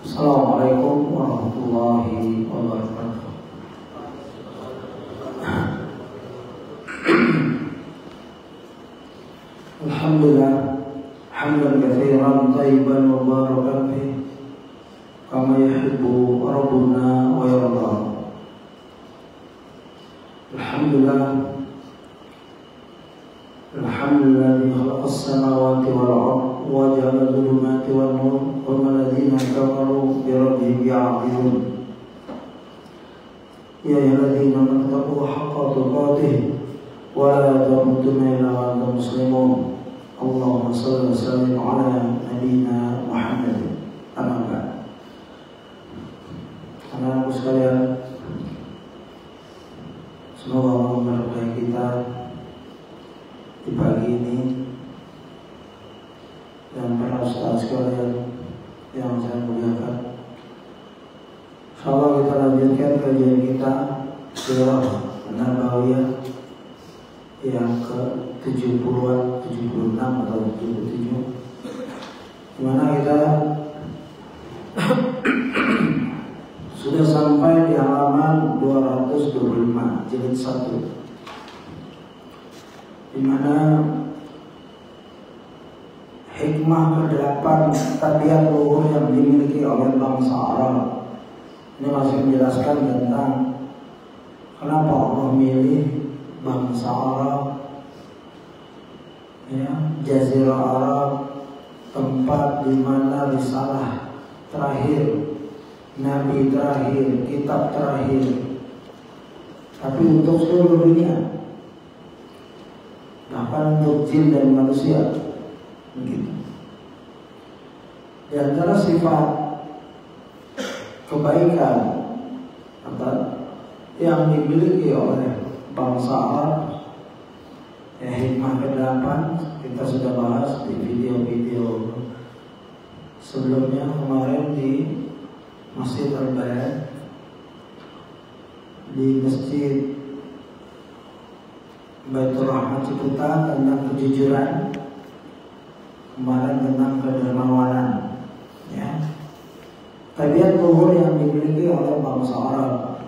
Assalamualaikum warahmatullahi wabarakatuh. Alhamdulillah, hamdan katsiran thayyiban mubarakan fihi kama yuhibbu rabbuna wa yarda. Alhamdulillah, alhamdulillazi khalaqas samawati wal ardh wa ja'ala adh-dhulumati wan nur wa alladhina kafaru bi rabbihim ya'dilun. Ya ayyuhalladzina amanu taqullaha haqqa tuqatih wa la tamutunna illa wa antum muslimun. Allahumma shalli wa sallim ala nabiyyina Muhammad. Amma ba'd. Anak-anakku sekalian, semoga Allah memberkahi kita di pagi ini. Dan para ustaz sekalian yang saya muliakan, insyaallah kita lanjutkan kajian kita Sirah Nabawiyah yang ke-70-an, 76 atau 77, di mana kita sudah sampai di halaman 225 jilid 1, di mana hikmah ke-8 tabiat luhur yang dimiliki oleh bangsa Arab. Ini masih menjelaskan tentang kenapa Allah memilih bangsa Arab, ya, Jazirah Arab, tempat di mana risalah terakhir, nabi terakhir, kitab terakhir, tapi untuk seluruh dunia, bahkan untuk jin dan manusia. Begitu. Di antara sifat kebaikan yang dimiliki oleh bangsa Arab, ya, hikmah ke-8 kita sudah bahas di video-video sebelumnya kemarin di Masjid Al-Bayan, di Masjid Baitur Rahman Ciputat tentang kejujuran, kemarin tentang kedermawanan, ya, tabiat luhur yang dimiliki oleh bangsa Arab.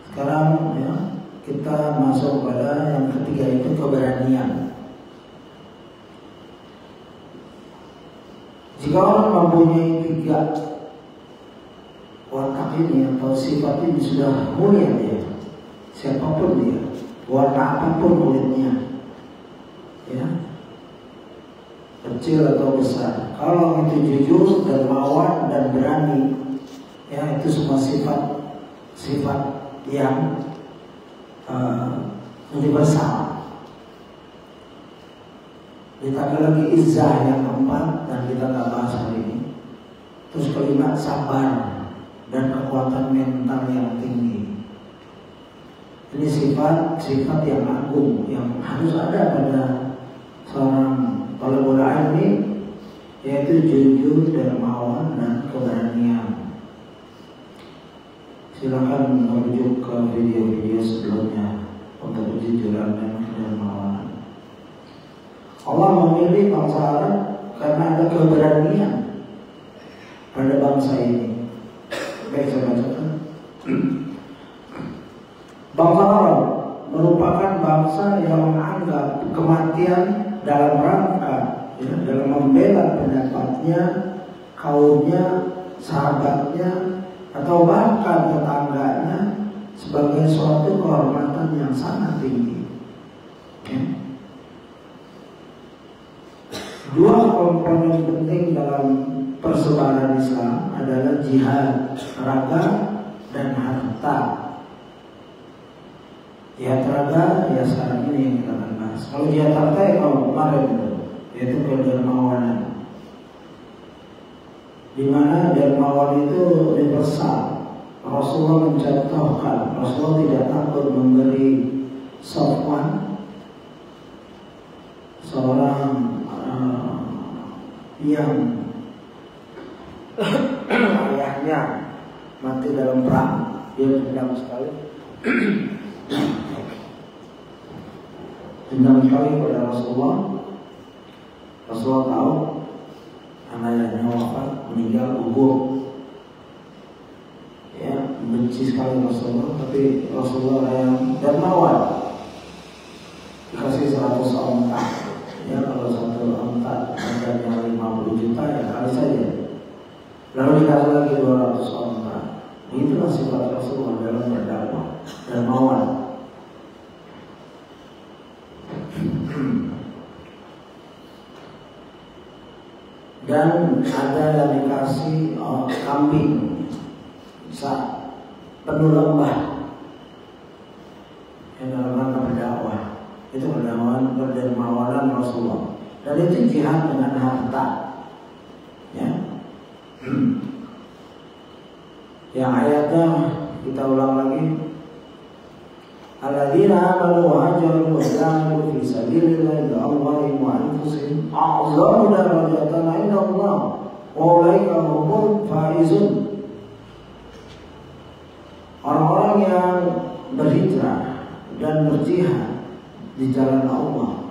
Sekarang, ya, kita masuk pada yang ketiga, itu keberanian. Jika orang mempunyai 3 watak ini atau sifat ini, sudah mulia dia, siapapun dia, warna apapun kulitnya, ya, kecil atau besar. Kalau itu jujur, dermawan dan berani, ya, itu semua sifat yang universal. Ditambah lagi izzah yang keempat, dan kita nggak bahas hari ini. Terus kelima, sabar dan kekuatan mental yang tinggi. Ini sifat yang agung yang harus ada pada seorang talibul ilmi, yaitu jujur, dermawan, dan keberanian. Silakan merujuk ke video-video sebelumnya untuk kejujuran dan kedermawanan. Allah memilih bangsa Arab karena ada keberanian pada bangsa ini. Baik, saya bacakan. Bangsa Arab merupakan bangsa yang menganggap kematian dalam rangka, ya, dalam membela pendapatnya, kaumnya, sahabatnya, atau bahkan tetangganya sebagai suatu kehormatan yang sangat tinggi. Ya. 2 komponen penting dalam persebaran Islam adalah jihad raga dan harta. Jihad raga, ya, sekarang ini yang kita akan bahas. Kalau jihad harta, ya, kalau kemarin itu, yaitu kedermawanan, di mana dermawan itu universal. Rasulullah mencontohkan, Rasulullah tidak takut memberi Safwan, seorang yang ayahnya mati dalam perang, dia dendam sekali, dendam sekali pada Rasulullah. Rasulullah tahu Anaknya wafat, meninggal, gugur. Ya, benci sekali Rasulullah, tapi Rasulullah yang dermawan. Dikasih 100 onta. Ya, kalau 1 onta harganya 50 juta ya kali saja. Lalu dikasih lagi 200 onta. Itulah sifat Rasulullah dalam berdakwah, dermawan. Dan ada yang dikasih kambing penuh lembah yang dalam rangka berdakwah. Itu berdermawanan Rasulullah. Dan itu jihad dengan harta. Ya. Yang ayatnya kita ulang lagi. Alladzina amanu wa hajaru wa jahadu fi sabilillahi bi amwalihim wa anfusihim a'zamu darajatan 'inda Allah wa ulaika humul faizun. Orang-orang yang berhijrah dan berjihad di jalan Allah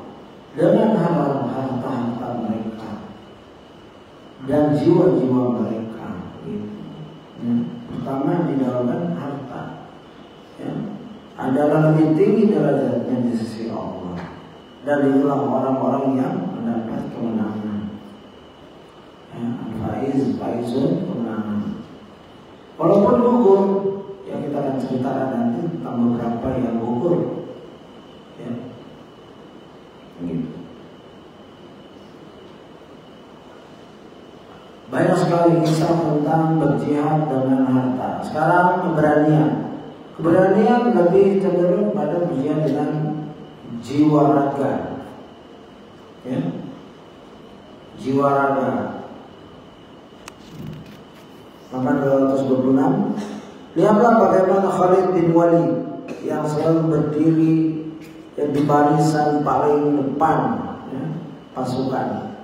dengan harta-harta mereka dan jiwa-jiwa mereka. Pertama didahulukan harta. Ya. Adalah lebih tinggi derajatnya di sisi Allah. Dan itulah orang-orang yang mendapat kemenangan. Ya, faizun kemenangan. Walaupun gugur, yang kita akan ceritakan nanti tentang beberapa yang gugur. Ya. Gitu. Banyak sekali kisah tentang berjihad dengan harta. Sekarang keberanian. Keberanian lebih cenderung pada berjihad dengan jiwa raga. Ya. Jiwa raga. Nomor 226. Lihatlah bagaimana Khalid bin Walid yang selalu berdiri di barisan paling depan, ya, pasukan.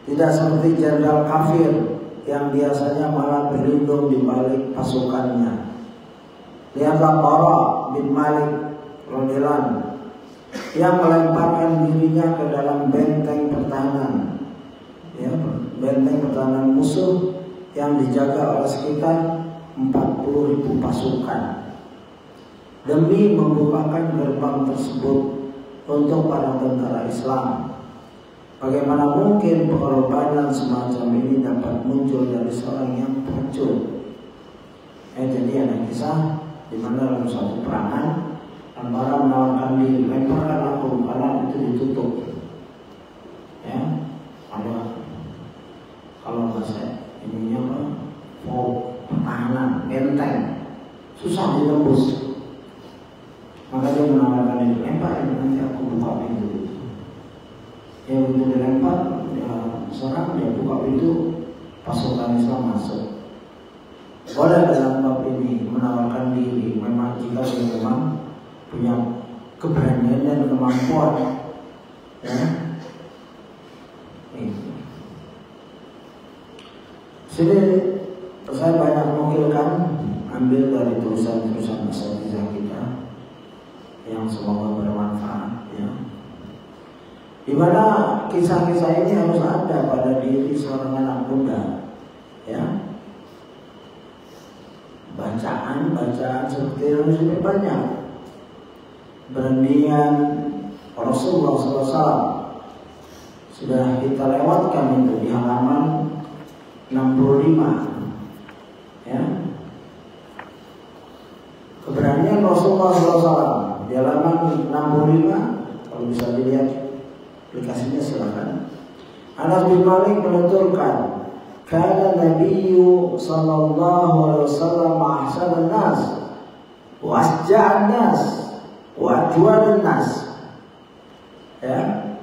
Tidak seperti jenderal kafir yang biasanya malah berlindung di balik pasukannya. Lihatlah Bara bin Malik radhiyallahu anhu yang melemparkan dirinya ke dalam benteng pertahanan, ya, benteng pertahanan musuh yang dijaga oleh sekitar 40.000 pasukan demi membukakan gerbang tersebut untuk para tentara Islam. Bagaimana mungkin pengorbanan semacam ini dapat muncul dari seorang yang pengecut? Jadi ada kisah di mana dalam suatu perangan Bara menawarkan diri, lemparkan aku karena itu ditutup. Ya, ada kalau bahasa ininya apa? Pertahanan, benteng, susah ditembus. Maka dia menawarkan diri, lempar nanti aku buka pintu. Ya begitu dilempar, dia serang, dia buka pintu, pasukan Islam masuk. Boleh dalam bab ini menawarkan diri, memang jika dia memang punya keberanian dan kemampuan. Ya. Sini saya banyak menukilkan, ambil dari tulisan-tulisan asatidz kita yang semoga bermanfaat. Ya. Di mana kisah-kisah ini harus ada pada diri seorang anak muda. Ya. Bacaan seperti yang lebih banyak. Beranian Rasulullah SAW sudah kita lewatkan itu di halaman 65. Ya. Keberanian Rasulullah SAW di halaman 65, kalau bisa dilihat aplikasinya silakan. Anas bin Malik menuturkan, kana Nabiyyu sallallahu alaihi wasallam ahsanan nas wa asja'an nas wa ajwadan nas. Ya.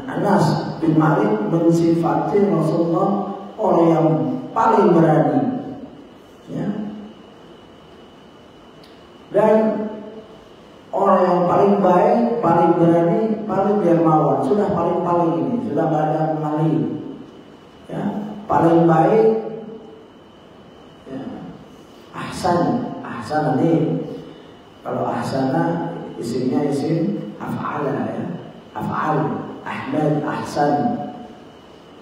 Anas bin Malik mensifati Rasulullah orang yang paling berani. Ya. Dan orang yang paling baik, paling berani, paling dermawan, sudah paling ini, sudah gak ada kembali. Ya, paling baik, ya, ahsan ini, kalau ahsana isimnya isim af'ala, ya, af'al, Ahmad, ahsan,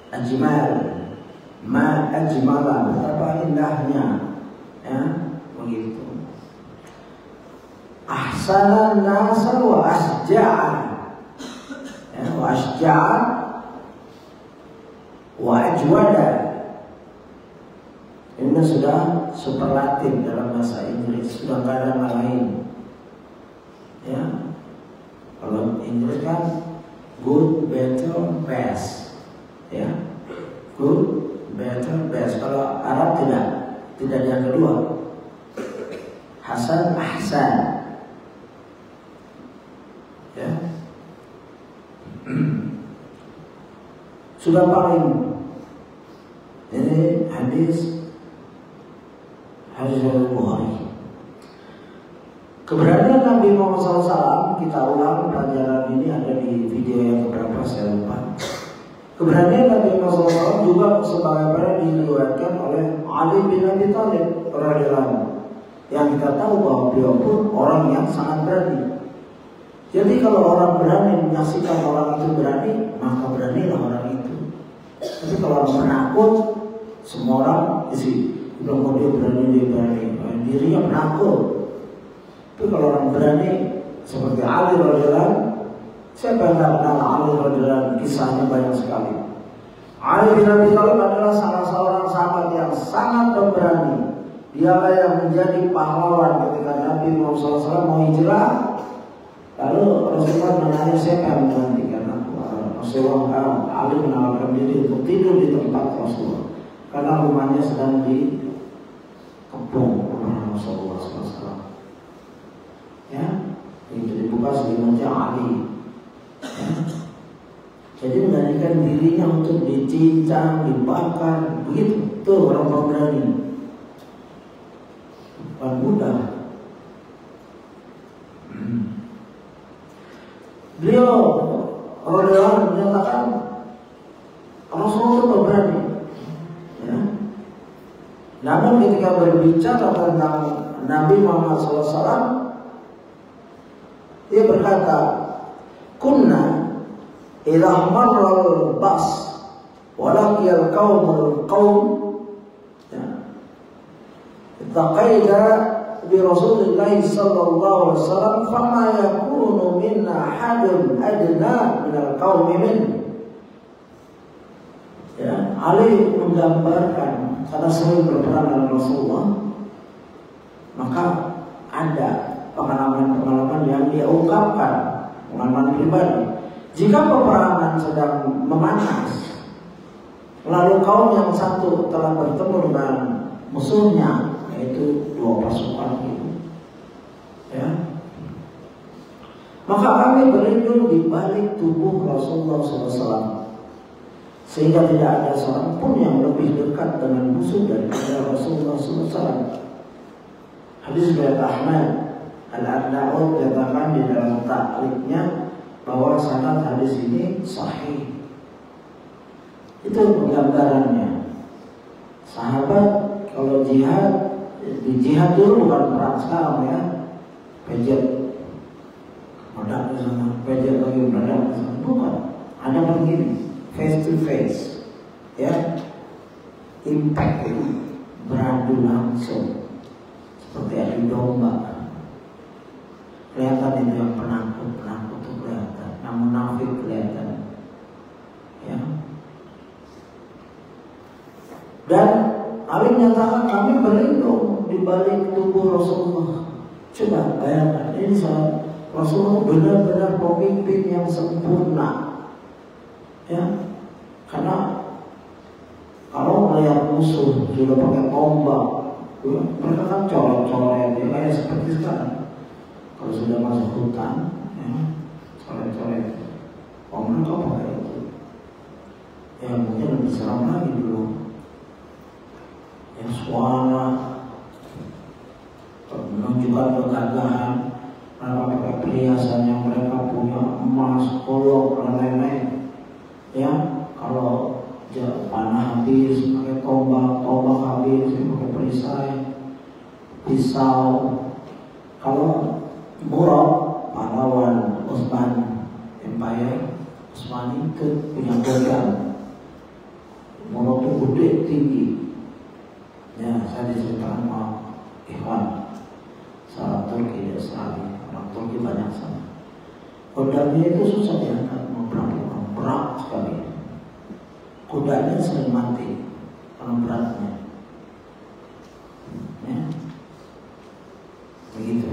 ajmal, ma ajmala, betapa indahnya, ya, begitu. Ahsanan nasa wa asja'a, ya, wa asja'a wa ajwada. Ini sudah superlatif dalam bahasa Inggris, sudah gak ada nama lain. Ya, kalau Inggris kan good, better, best. Ya, good, better, best. Kalau Arab tidak yang kedua. Hasan, ahsan. Ya, sudah paling. Ini hadis Al-Bukhari. Keberadaan Nabi Muhammad SAW, kita ulang pelajaran ini ada di video yang keberapa saya lupa. Keberadaan Nabi Muhammad SAW juga sebagaimana diriwayatkan oleh Ali bin Abi Thalib radhiyallahu anhu, yang kita tahu bahwa beliau pun orang yang sangat berani. Jadi kalau orang berani menyaksikan orang itu berani, maka beranilah orang itu. Tapi kalau orang penakut, semua orang isi bilang dia berani, dirinya penakut. Tapi kalau orang berani seperti Ali radhiyallahu anhu, siapa yang tidak kenal Ali radhiyallahu anhu, kisahnya banyak sekali. Ali bin Abi Thalib adalah salah seorang sahabat yang sangat pemberani. Dialah yang menjadi pahlawan ketika Nabi Muhammad SAW mau hijrah. Lalu Rasulullah menanya, siapa yang menggantikan aku? Rasulullah, Ali menawarkan diri untuk tidur di tempat Rasulullah karena rumahnya sedang dikepung oleh Rasulullah SAW. Ya, itu dibuka selimutnya Ali. Ya. Jadi menjadikan dirinya untuk dicincang, dibakar, begitu. Tuh orang pemberani. Bukan mudah. Beliau radhiyallahu menyatakan Rasulullah itu pemberani. Ya. Namun ketika berbicara tentang Nabi Muhammad SAW, dia berkata, kunna idza marra al-bas wa laqiya al-qaum ya, taqaida bi Rasulillah sallallahu alaihi wasallam, fama yakunu minna ahadun adna min al-qaum min. Ya, Ali menggambarkan karena sering berperang dengan Rasulullah, maka ada pengalaman-pengalaman yang dia ungkapkan, pengalaman pribadi. Jika peperangan sedang memanas, lalu kaum yang satu telah bertemu dengan musuhnya, yaitu dua pasukan itu, ya, maka kami berlindung di balik tubuh Rasulullah SAW, sehingga tidak ada seorang pun yang lebih dekat dengan musuh daripada Rasulullah SAW. Hadis riwayat Ahmad Al-Arnaud menyatakan di dalam takribnya bahwa sanad hadis ini sahih. Itu gambarannya. Sahabat kalau jihad, di jihad dulu bukan perang sekarang ya, pejet meledak ke sana, pejet lagi meledak ke sana, bukan. Ada begini, face to face, ya, impact itu beradu langsung seperti adu domba. Kelihatan itu yang penakut itu kelihatan, yang munafik kelihatan, ya. Dan Ali menyatakan kami berlindung di balik tubuh Rasulullah. Coba bayangkan, ini saat Rasulullah benar-benar pemimpin yang sempurna, ya. Karena kalau melihat musuh sudah pakai tombak, mereka kan coret-coret, ya, kayak seperti sekarang. Kalau sudah masuk hutan, ya, coret-coret. Mereka pakai itu. Ya mungkin lebih seram lagi dulu. Ya suara menunjukkan kegagahan. Mereka pakai perhiasan yang mereka punya, emas, golok, dan lain-lain. Ya, kalau panah habis, pakai tombak habis, pakai perisai, pisau. Kalau Murad, pahlawan Utsman Empire, Utsmani itu punya pedang. gede tinggi. Ya, saya diceritakan sama Ikhwan salah Turki, Australia, orang Turki banyak sana. Kudanya itu susah diangkat, berat sekali. Kudanya sering mati karena beratnya. Ya, begitu.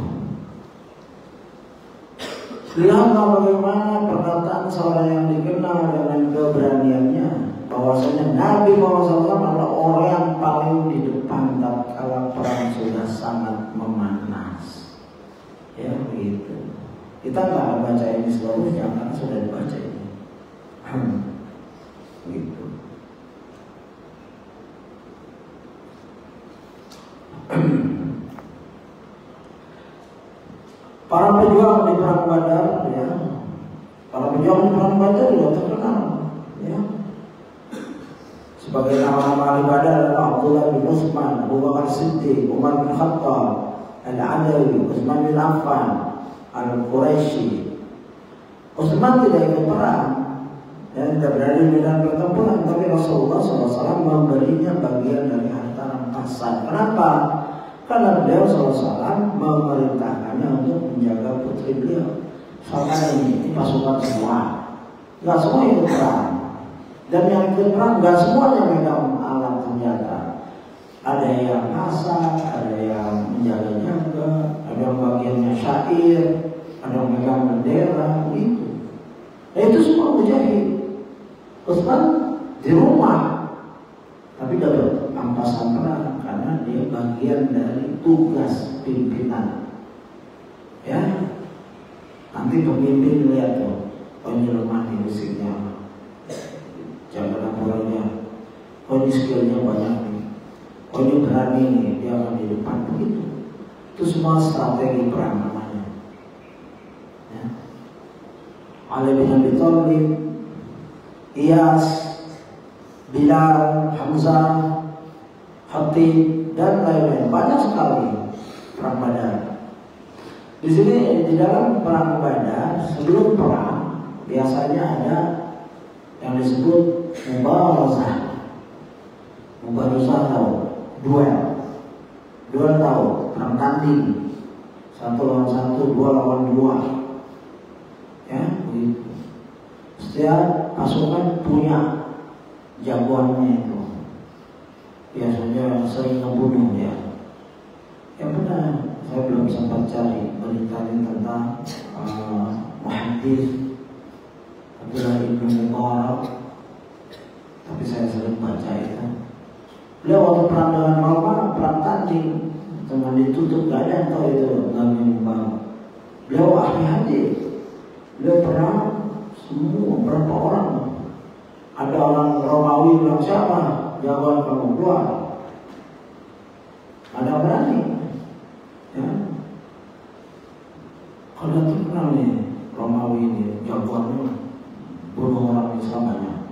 Lihatlah bagaimana perkataan seorang yang dikenal dengan keberaniannya, bahwasanya Nabi Muhammad SAW adalah orang yang paling di depan tatkala perang sudah sangat memanas. Ya begitu. Kita nggak baca ini seluruhnya karena sudah dibaca ini. Begitu. Para pejuang di perang Badar, ya. Para pejuang di perang Badar juga terkenal, ya. Sebagai nama-nama ahli Badar adalah Abdullah bin Utsman, Abu Bakar Siddiq, Umar bin Khattab, Al-Adawi, Utsman bin Affan, Al-Quraisy. Utsman tidak ikut perang, dan tidak berada di medan pertempuran, tapi Rasulullah SAW memberinya bagian dari harta rampasan. Kenapa? Karena beliau SAW memerintahkannya untuk menjaga putri beliau. Soalnya ini pasukan semua, nggak semua ikut perang. Dan yang ikut perang nggak semuanya megang alat senjata. Ada yang masak, ada yang menjaga-jaga, ada yang bagiannya syair, ada yang megang bendera, gitu. Nah, itu semua mujahid. Utsman di rumah, tapi dapat rampasan perang karena dia bagian dari tugas pimpinan. Ya, nanti pemimpin lihat tuh, oh ini lemah di musiknya, jaga laporannya, oh ini skillnya banyak nih, oh ini berani nih, dia akan di depan, begitu. Itu semua strategi perang namanya. Ya. Ali bin Abi Thalib, Iyas, Bilal, Hamzah, Hatib, dan lain-lain, banyak sekali perang Badar. Di sini di dalam perang Badar, sebelum perang biasanya ada yang disebut mubarazah. Mubarazah tahu, duel tahu, perang tanding, 1 lawan 1, 2 lawan 2. Ya, begitu. Setiap pasukan punya jagoannya itu. Biasanya sering ngebunuh ya. Yang benar, saya belum sempat cari berita tentang muhaddits Abdullah bin Mubarak, tapi saya sering baca itu. Beliau waktu perang dengan Roma, perang tanding, teman ditutup, gak ada yang tahu itu Nabi Mubarak. Beliau ahli hadis, beliau perang semua berapa orang. Ada orang Romawi bilang, siapa jagoan kamu, keluar. Ada berani. Ya. Kalau terkenal nih Romawi ini jagoannya bunuh orang Islamnya.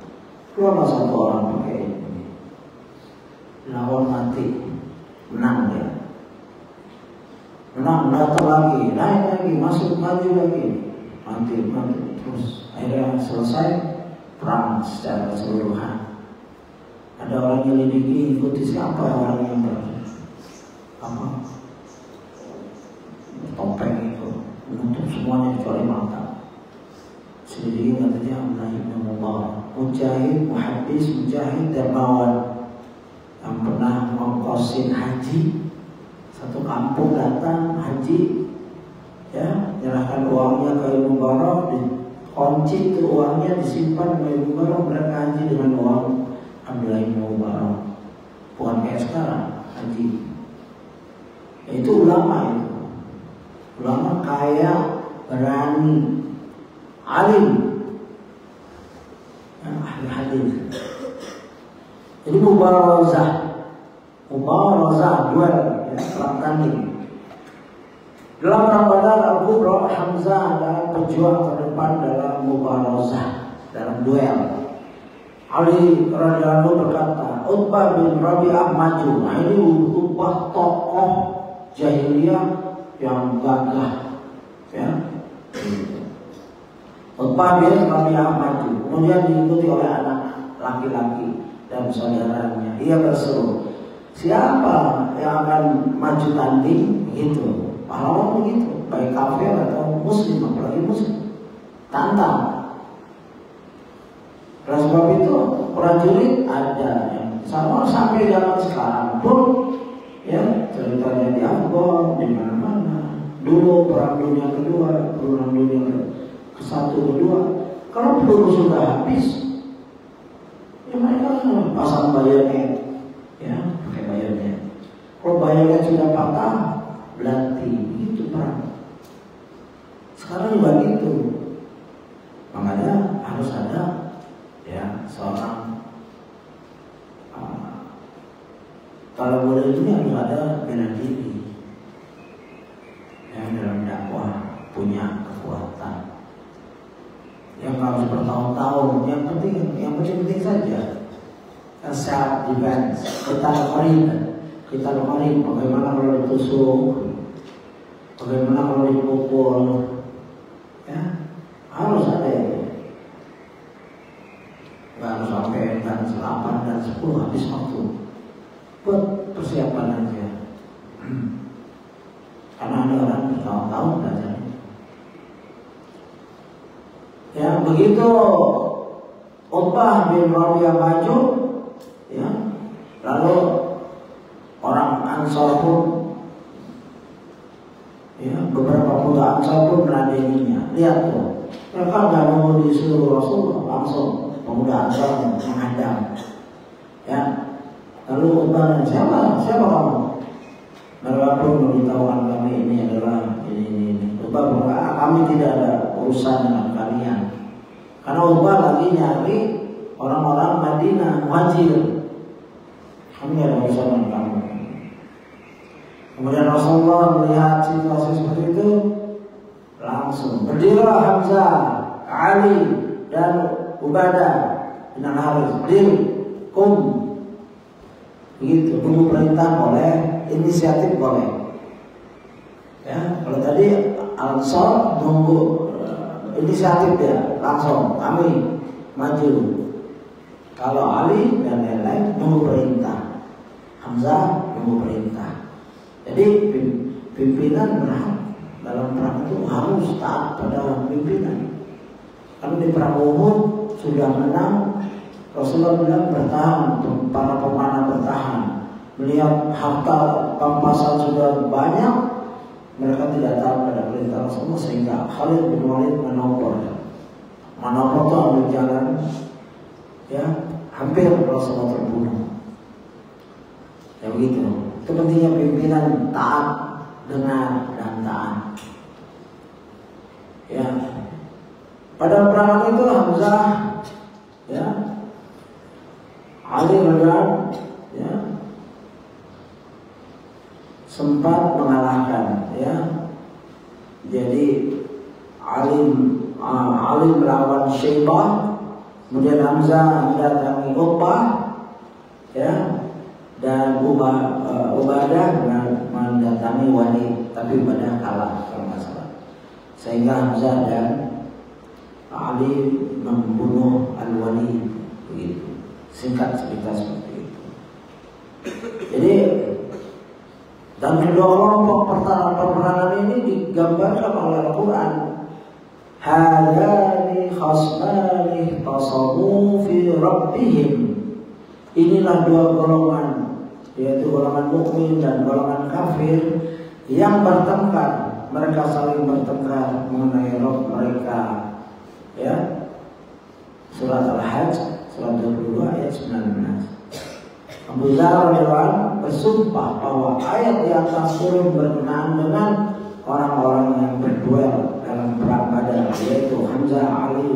Keluarlah 1 orang pakai ini, lawan mati, menang dia. Menang, datang lagi, naik lagi, masuk, maju lagi, mati, terus akhirnya selesai perang secara keseluruhan. Ada orang yang nyelidiki, ikuti siapa orang yang topeng itu menutup semuanya kecuali mata. Selidiki katanya Abdullah bin Mubarak, mujahid, muhaddis, mujahid, dermawan yang pernah mengkosin haji. Satu kampung datang haji, ya, nyerahkan uangnya ke Ibnu Mubarak, dikunci itu uangnya, disimpan oleh Ibnu Mubarak, mereka haji dengan uang Abdullah bin Mubarak. Bukan kayak sekarang haji. Itu ulama itu. Ulama kaya, berani, alim, ahli hadis. Jadi mubarazah duel, ya, perang tanding. Dalam perang Badar, Al-Kubra, Hamzah adalah pejuang terdepan dalam mubarazah, dalam duel. Ali radhiyallahu berkata, Utbah bin Rabi'ah maju. Nah, ini Utbah tokoh jahiliyah yang gagah, ya. Utbah bin Rabi'ah maju, kemudian diikuti oleh anak laki-laki dan saudaranya. Ia berseru, siapa yang akan maju tanding? Begitu. Pahlawan begitu, baik kafir atau muslim, apalagi muslim. Tantang. Oleh sebab itu prajurit ada yang sama sampai zaman sekarang pun, ya ceritanya di Afghan, di mana-mana. Dulu perang dunia kedua, perang dunia ke-1, kedua, kalau peluru sudah habis, ya mereka pasang bayonet, ya pakai bayonet. Kalau bayonet sudah patah, berarti itu perang. Sekarang juga gitu. Makanya harus ada, ya seorang kalau boleh ini harus ada bela diri, yang dalam dakwah punya kekuatan. Yang harus bertahun-tahun, yang penting saja. Self defense, kita kemarin bagaimana kalau ditusuk, bagaimana kalau dipukul, ya harus ada ya. Nggak harus sampai dan 8 dan 10 habis waktu buat persiapan aja. Karena ada orang bertahun-tahun belajar. Ya begitu Utbah bin Rabi'ah maju, ya lalu orang Ansar pun, ya beberapa pemuda Ansar pun meladeninya. Lihat tuh, mereka nggak mau disuruh Rasul, langsung pemuda Ansar menghadang. Ya lalu Utbah, siapa kamu? Mereka pun memberitahukan kami ini adalah ini. Utbah berkata, kami tidak ada urusan dengan kalian. Karena Utbah lagi nyari orang-orang Madinah muhajir. Kami tidak ada urusan dengan kamu. Kemudian Rasulullah melihat situasi seperti itu, langsung berdirilah Hamzah, Ali dan Ubadah bin Al-Harits, berdiri, begitu. Tunggu perintah boleh, inisiatif boleh. Ya, kalau tadi Ansar nunggu inisiatif dia, langsung kami maju. Kalau Ali dan lain-lain nunggu perintah, Hamzah nunggu perintah. Jadi pimpinan berhak dalam perang itu harus taat pada pimpinan. Karena di perang Uhud sudah menang, Rasulullah bilang bertahan, para pemanah bertahan. Melihat harta pampasan sudah banyak, mereka tidak taat pada perintah Rasulullah, sehingga Khalid bin Walid menopor itu ambil jalan, ya hampir Rasulullah terbunuh. Ya begitu. Itu pentingnya pimpinan taat, dengar dan taat. Ya. Pada perang itu Hamzah, ya, Ali radhiyallahu, ya, sempat mengalahkan, ya. Jadi Ali melawan Syaibah, kemudian Hamzah mendatangi Utbah, ya, dan Ubadah mendatangi Walid, tapi Ubadah kalah kalau nggak salah. Sehingga Hamzah dan Ali membunuh Al-Walid, begitu. Singkat cerita seperti itu. Jadi dan kedua kelompok peperangan ini digambarkan oleh Al-Quran. Hadani khasmani tasamu fi rabbihim. Inilah dua golongan, yaitu golongan mukmin dan golongan kafir yang bertengkar. Mereka saling bertengkar mengenai Rabb mereka. Ya, surat Al-Hajj, surat 22 ayat 19. Abu Dzar radhiyallahu bersumpah bahwa ayat di atas turun berkenaan dengan orang-orang yang berduel dalam perang Badar, yaitu Hamzah, Ali,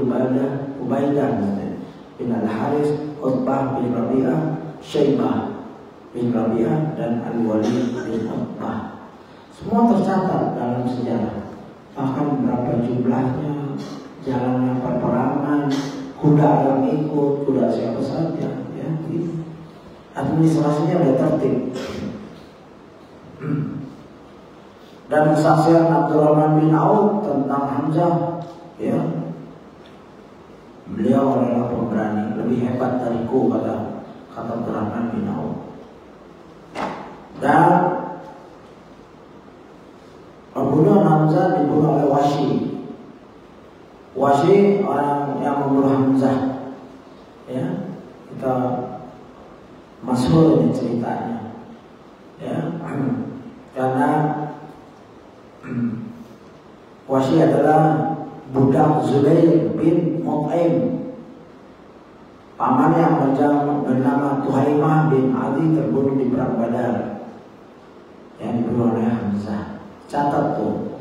Ubaidah bin Al-Harits, Utbah bin Rabi'ah, Syaibah bin Rabi'ah, dan Al-Walid bin Utbah. Semua tercatat dalam sejarah. Bahkan berapa jumlahnya, jalannya perperangan, kuda yang ikut, kuda siapa saja, ya gitu. Administrasinya udah tertib. Dan kesaksian Abdurrahman bin Auf tentang Hamzah, ya, beliau adalah pemberani, lebih hebat dariku, kata kata Abdurrahman bin Auf. Dan pembunuh Hamzah dibunuh oleh Wahsy. Wahsy orang yang membunuh Hamzah. Ya, kita masyhur ini ceritanya. Ya, karena Wahsy adalah budak Zubair bin Mut'im, paman yang bernama Tuhaimah bin Ali terbunuh di perang Badar, yang dibunuh oleh Hamzah. Catat tuh,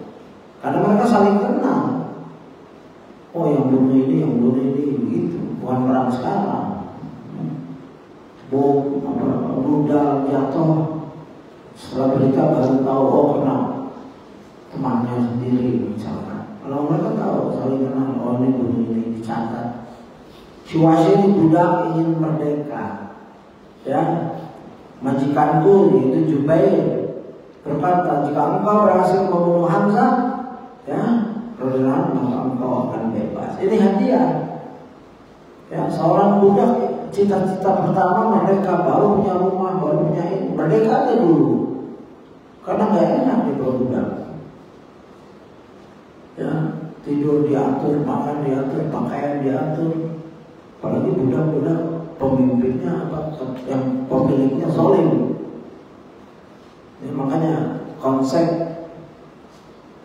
karena mereka saling kenal. Oh, yang bunuh ini begitu, bukan perang sekarang. Rudal jatuh, setelah berita baru tahu, oh kena temannya sendiri misalkan. Kalau mereka tahu saling kenal, oh ini bunuh ini, dicatat. Si Wahsy ini budak ingin merdeka. Ya, majikanku yaitu Jubair berkata, jika engkau berhasil membunuh Hamzah, ya, maka engkau akan bebas. Ini hadiah. Ya, seorang budak cita-cita pertama merdeka, baru punya rumah, baru punya ini. Merdeka aja dulu, karena nggak enak diperbudak. Ya, tidur diatur, makan diatur, pakaian diatur. Apalagi budak-budak pemimpinnya yang pemiliknya zalim. Ya, makanya konsep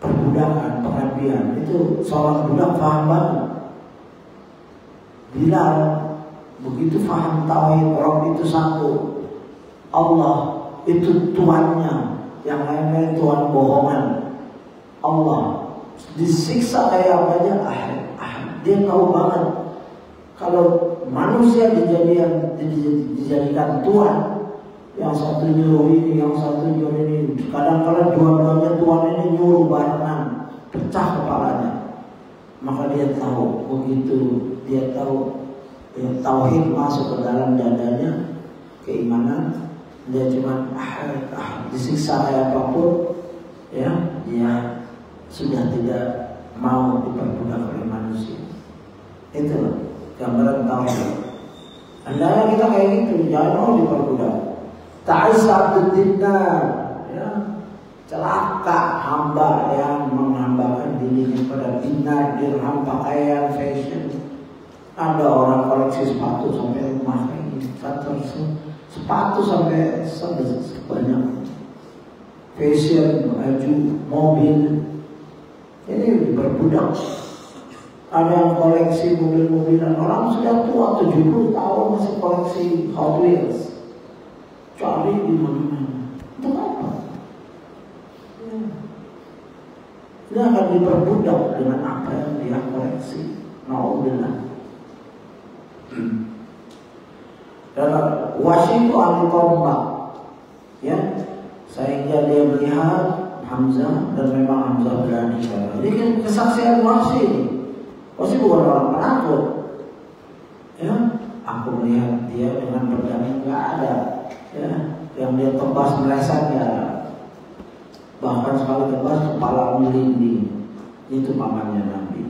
perbudakan, pengabdian itu seorang budak paham banget. Bilal begitu paham tauhid, Rabb itu satu, Allah itu tuannya, yang lain-lain tuan bohongan. Allah disiksa kayak apa aja, dia tahu banget kalau manusia dijadikan tuan, yang satu nyuruh ini, yang satu nyuruh ini. Kadang-kadang dua-duanya tuan ini nyuruh barengan, pecah kepalanya. Maka dia tahu, begitu dia tahu ya, tauhid masuk ke dalam dadanya, keimanan, dia cuma disiksa kayak apapun, ya, dia sudah tidak mau diperbudak oleh manusia. Itu gambaran tauhid. Andainya kita kayak gitu, jangan mau diperbudak. Ta'isa Abdul Dinar, ya, celaka hamba yang menghambakan dirinya pada dinar, dirham, pakaian, fashion. Ada orang koleksi sepatu sampai rumah ini, sepatu sampai sebanyak, fashion, baju, mobil. Ini diperbudak. Ada yang koleksi mobil-mobilan, orang sudah tua 70 tahun masih koleksi Hot Wheels. Cari di mana-mana. Untuk apa? Ya. Dia akan diperbudak dengan apa yang dia koleksi. Na'udillah. Dan Wahsy itu ahli tombak, ya, sehingga dia melihat Hamzah dan memang Hamzah berani. Ini kan kesaksian Wahsy. Wahsy bukan orang penakut. Ya, aku melihat dia dengan pedang yang nggak ada, ya, yang dia tebas meleset ya, bahkan sekali tebas kepala melinding. Itu pamannya Nabi.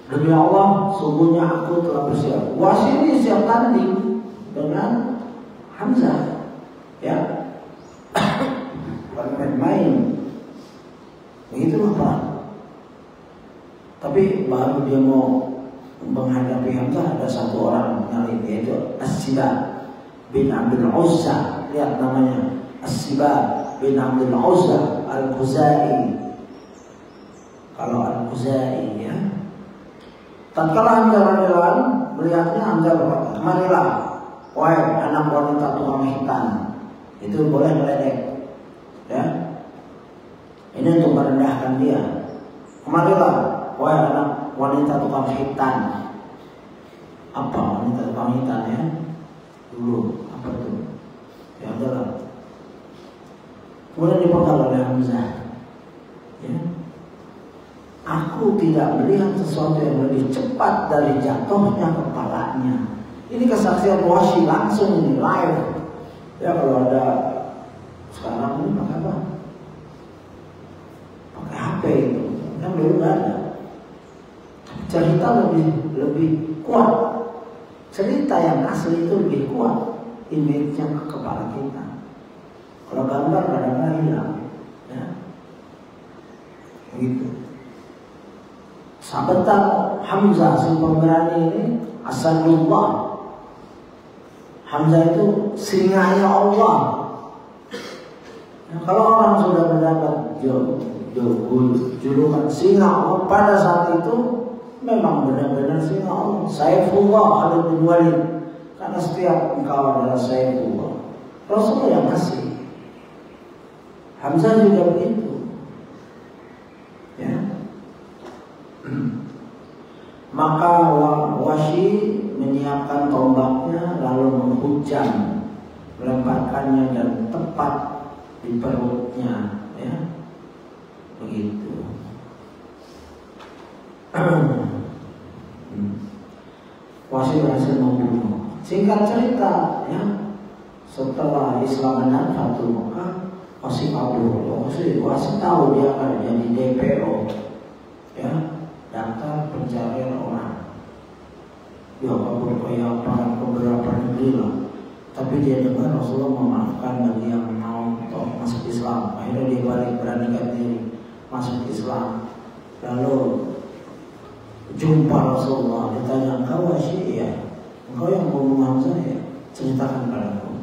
Demi Allah, sungguhnya aku telah bersiap. Wahsy ini siap tanding dengan Hamzah, ya, bukan main-main. Begitu Pak. Tapi baru dia mau menghadapi Hamzah, ada satu orang yang yaitu As-Sibah bin Abdul Uzza. Lihat namanya, As-Sibah bin Abdul Uzza Al-Khuzai. Kalau Al-Khuzai, ya. Tatkala Hamzah radhiyallahu melihatnya, Hamzah berkata, "Marilah, wahai anak wanita tukang hitam." Itu boleh meledek, ya. Ini untuk merendahkan dia. "Marilah, wahai anak wanita tukang hitam." Apa wanita tukang hitam, ya? Dulu apa itu? Ya adalah. Kemudian dipegang oleh Hamzah, ya. Aku tidak melihat sesuatu yang lebih cepat dari jatuhnya kepalanya. Ini kesaksian Wahsy langsung di live. Ya, kalau ada sekarang ini pakai apa? Pakai HP itu. Yang dulu nggak ada. Cerita lebih kuat. cerita yang asli itu lebih kuat image-nya ke kepala kita. Kalau gambar kadang-kadang hilang, ya, begitu. Sahabat Hamzah si pemberani ini Asadullah. Hamzah itu singanya Allah. Nah, kalau orang sudah mendapat julukan singa Allah, pada saat itu memang benar-benar singa Allah. Saifullah Khalid bin Walid, karena setiap engkau adalah Saifullah. Rasulullah yang kasih. Hamzah juga begitu, ya. Maka Wahsy menyiapkan tombaknya lalu menghujam, melemparkannya dan tepat di perutnya, ya, begitu. Wahsy berhasil membunuh. Singkat cerita, ya, setelah Islam dan Fatul Mekah, Wahsy kabur. Wahsy tahu dia akan jadi DPO, ya, daftar pencarian orang. Dia kabur ke Yaman, ke beberapa negeri lah. Tapi dia dengar Rasulullah memaafkan bagi yang mau masuk Islam. Akhirnya dia balik beranikan diri masuk Islam. Lalu jumpa Rasulullah, ditanya, "Engkau Wahsy?" "Ya." "Engkau yang membunuh Hamzah?" "Ya." "Ceritakan padaku."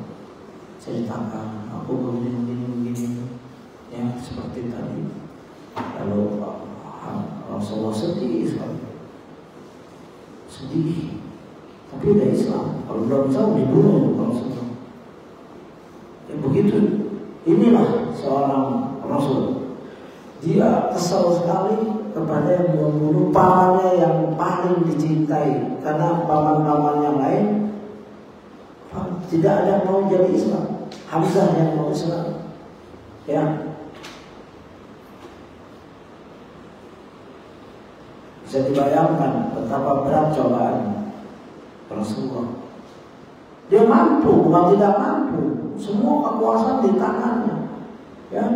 Ceritakan, "Aku begini, ya, seperti tadi." Lalu Rasulullah sedih sekali, sedih. Tapi udah Islam, kalau belum Islam dibunuh Rasulullah. Ya begitu. Inilah seorang Rasul. Dia kesal sekali kepada yang membunuh pamannya yang paling dicintai, karena paman-paman yang lain tidak ada yang mau jadi Islam. Hamzah yang mau Islam, ya. Bisa dibayangkan betapa berat cobaan Rasulullah. Dia mampu, bukan tidak mampu. Semua kekuasaan di tangannya, ya.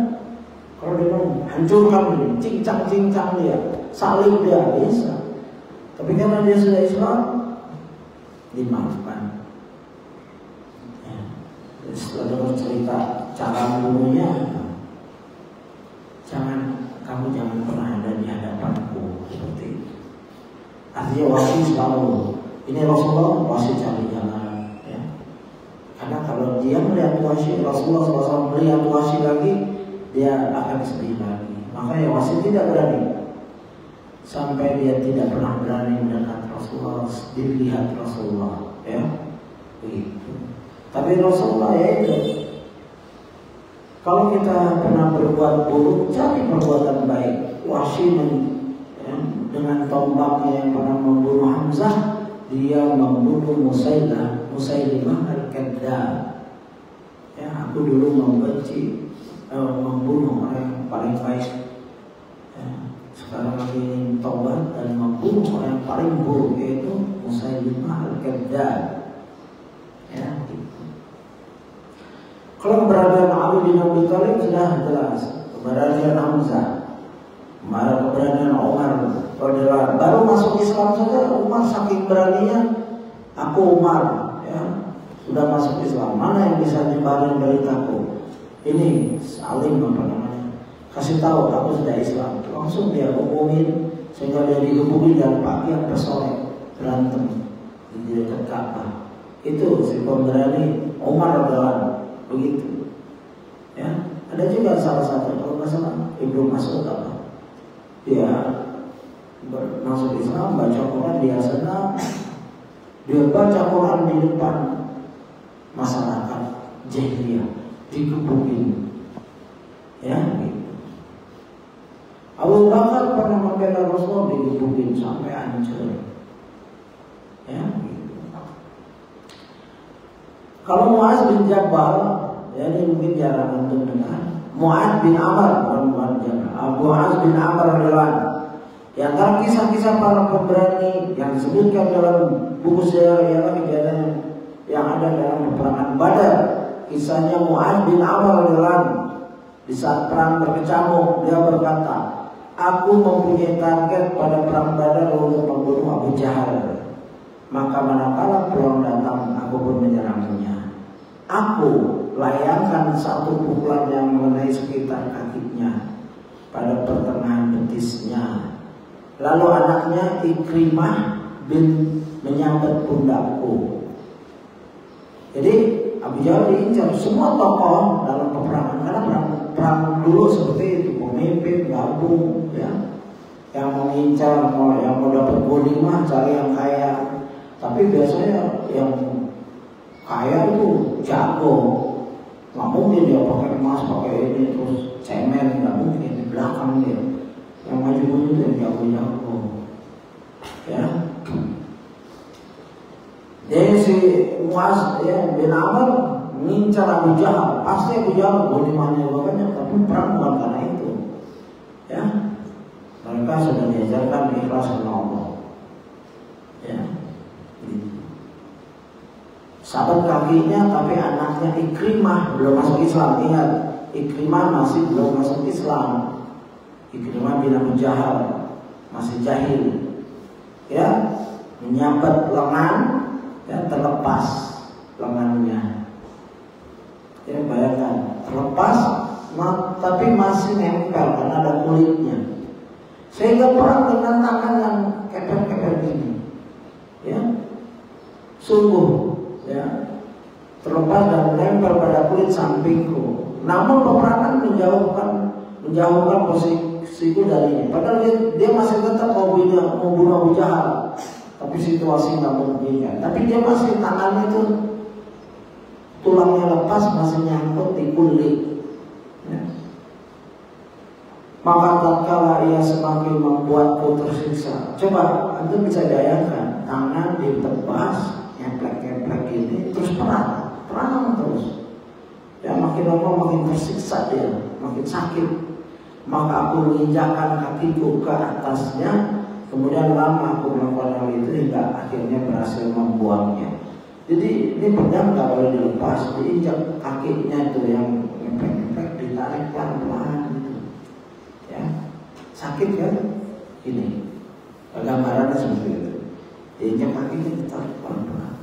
Kalau dia mau hancurkan ini, cincang-cincang dia, salib dia, bisa. Tapi karena dia sudah Islam, dimaafkan. Ya. Setelah cerita cara membunuhnya, kamu jangan pernah ada di hadapanku seperti itu. Artinya Wahsy selalu, ini Rasulullah, Wahsy cari jalan, ya. Karena kalau dia melihat Wahsy, Rasulullah SAW melihat Wahsy lagi, dia akan sedih lagi. Makanya Wahsy tidak berani, sampai dia tidak pernah berani mendekat Rasulullah, dilihat Rasulullah, ya, begitu. Tapi Rasulullah, ya itu, kalau kita pernah berbuat buruk, cari perbuatan baik. Wahsy dengan tombaknya yang pernah membunuh Hamzah, dia membunuh Musailimah al-Kadzdzab. Ya, aku dulu membunuh orang yang paling baik. Ya, sekarang lagi tobat dan membunuh orang yang paling buruk, yaitu Musailimah al-Kadzdzab. Ya, gitu. Kalau keberadaan Ali bin Abi Thalib sudah jelas, keberadaan Hamzah, keberadaan Umar. Baru masuk Islam saja Umar saking beraninya, aku Umar, ya, sudah masuk Islam, mana yang bisa nyebarin beritaku? Ini saling kasih tahu aku sudah Islam. Langsung dia hubungin, sehingga dia dihubungi dan pakaian bersolek, berantem di dekat Ka'bah. Itu si pemberani Umar adalah begitu, ya. Ada juga salah satu, kalau nggak salah Ibnu Mas'ud apa, dia masuk Islam, baca Quran, dia senang, dia baca Quran di depan masyarakat jahiliyah, dikebukin, ya, gitu. Abu Bakar pernah membela Rasulullah, dikebukin sampai hancur, ya, gitu. Kalau Mu'adz bin Jabal, ya, ini mungkin jarang untuk dengar. Mu'adz bin Amr, Mu'adz bin Amr adalah di antara kisah-kisah para pemberani yang disebutkan dalam buku sejarah ialah kejadian yang ada dalam peperangan Badar. Kisahnya Mu'adz bin Amr adalah di saat perang berkecamuk, dia berkata, "Aku mempunyai target pada perang Badar untuk membunuh Abu Jahal." maka manakala pulang datang aku pun menyerangnya. Aku layangkan satu pukulan yang mengenai sekitar kakinya pada pertengahan betisnya. Lalu anaknya Ikrimah bin menyabet pundakku. Jadi Abu Jahal diincar semua tokoh dalam peperangan, karena perang dulu seperti itu, pemimpin gabung ya, yang mengincar, yang mau dapat ghanimah cari yang kaya. Tapi biasanya yang kaya itu jago, nggak mungkin dia pakai emas, pakai ini terus cemen, nggak mungkin. Di belakang dia yang maju-maju itu yang jago-jago ya. Jadi si Muaz ya, bin Amr mengincar Abu Jahal, pasti Abu Jahal ghanimahnya banyak, tapi perang bukan karena itu ya. Mereka sudah diajarkan ikhlas karena Allah ya. Sahabat kakinya, tapi anaknya Ikrimah belum masuk Islam. Ingat, Ikrimah masih belum masuk Islam. Ikrimah bin Abu Jahal masih jahil ya, menyabet lengan ya, terlepas lengannya ya, bayangkan terlepas tapi masih nempel karena ada kulitnya, sehingga perang dengan tangan yang keper-keper gini ya, sungguh ya, terlepas dan menempel pada kulit sampingku. Namun peperangan menjauhkan posisiku darinya. Padahal dia masih tetap mau bunuh Abu Jahal, tapi situasi nggak memungkinkan. Tapi dia masih, tangannya itu tulangnya lepas, masih nyangkut di kulit ya. Maka tatkala ia semakin membuatku tersiksa. Coba Anda bisa bayangkan, tangan ditebas, ngeplek-ngeplek ini, terus perang terus ya, makin lama makin tersiksa dia, makin sakit. Maka aku menginjakkan kakiku ke atasnya, kemudian lama aku melakukan hal itu hingga akhirnya berhasil membuangnya. Jadi ini pedang gak boleh dilepas, diinjak kakinya itu yang ngeplek-ngeplek, ditarik pelan-pelan gitu ya, sakit kan ini gambarannya seperti itu. Diinjak kakinya, ditarik pelan-pelan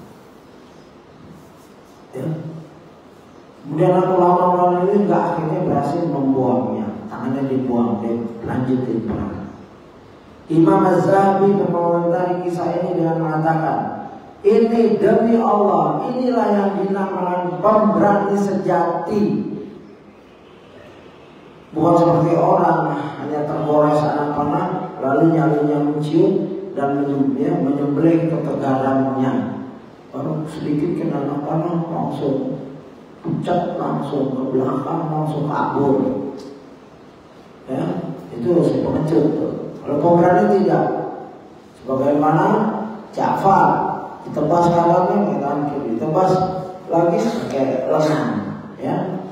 ya. Kemudian aku lama-lama ini nggak akhirnya berhasil membuangnya, tangannya dibuang, dia lanjutin perang. Imam Az-Zahabi mengomentari kisah ini dengan mengatakan, ini demi Allah, inilah yang dinamakan pemberani sejati. Bukan seperti orang hanya tergores anak panah lalu nyalinya mencium dan menyembelih ketegarannya. Baru sedikit kena anak panah langsung pucat, langsung ke belakang, langsung kabur ya, itu si pengecut. Kalau pemberani tidak, sebagaimana Ja'far ditebas kawannya pakai tangan kiri, ditebas lagi pakai lengan ya,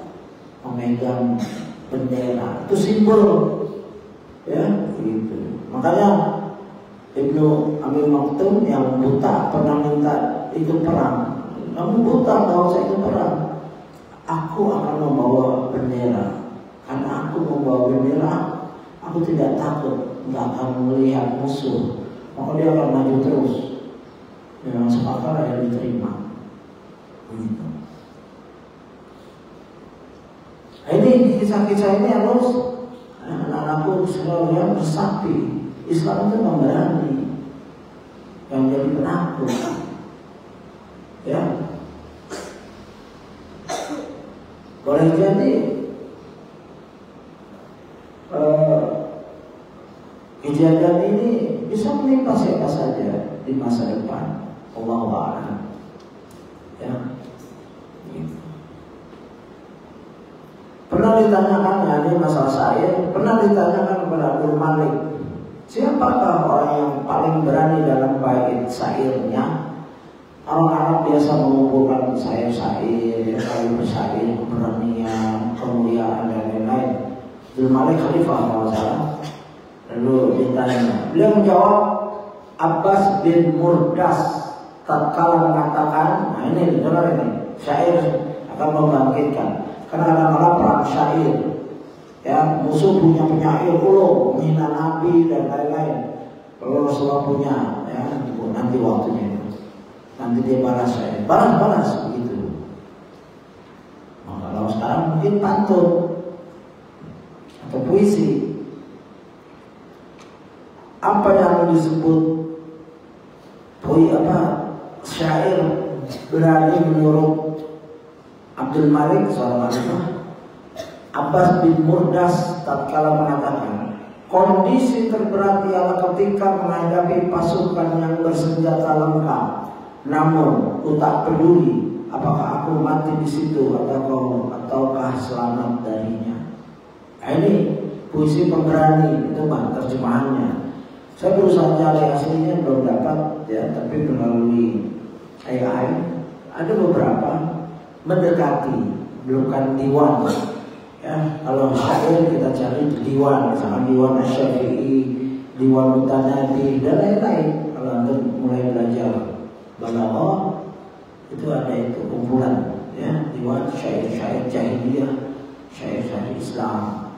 memegang bendera, itu simbol ya gitu. Makanya Ibnu Amir Maktum yang buta pernah minta ikut perang, namun buta kalau saya ikut perang, aku akan membawa bendera, karena aku membawa bendera, aku tidak takut, nggak akan melihat musuh, maka dia akan maju terus. Yang sepakar yang diterima. Begitu. Ini kisah-kisah ini harus anak-anakku sekalian bersakti. Islam itu memberani, yang jadi penakut. Ya. Boleh jadi kejadian ini bisa menimpa siapa saja di masa depan. Allahu a'lam. Ya. Gitu. Pernah ditanyakan, ya ini masalah saya, pernah ditanyakan kepada Abdul Malik, siapakah orang yang paling berani dalam bait syairnya? Orang Arab biasa mengumpulkan syair-syair, kayu bersair, keberanian, kemuliaan dan lain-lain. Abdul Malik Khalifah kalau salah. Lalu ditanya, beliau menjawab, Abbas bin Murdas tatkala mengatakan, nah ini dengar ini, syair akan membangkitkan. Karena kadang-kadang perang syair, ya musuh punya penyair ulo, menghina Nabi dan lain-lain. Kalau Rasulullah punya, ya nanti waktunya itu. nanti dia balas saya, balas begitu. Nah, kalau sekarang mungkin pantun atau puisi. Apa yang disebut syair berani menurut Abdul Malik seorang Abbas bin Murdas tatkala mengatakan, kondisi terberat ialah ketika menghadapi pasukan yang bersenjata lengkap, namun aku tak peduli apakah aku mati di situ ataukah selamat darinya. Nah, ini puisi pemberani, itu Pak terjemahannya. Saya berusaha cari aslinya belum dapat ya, tapi melalui AI ada beberapa mendekati, bukan diwan. Ya, kalau syair kita cari diwan, misalkan diwan Asy-Syafi'i, diwan Mutanabi dan lain-lain. Kalau Anda mulai belajar balaghah itu ada itu kumpulan ya, diwan syair-syair jahiliyah, syair-syair Islam.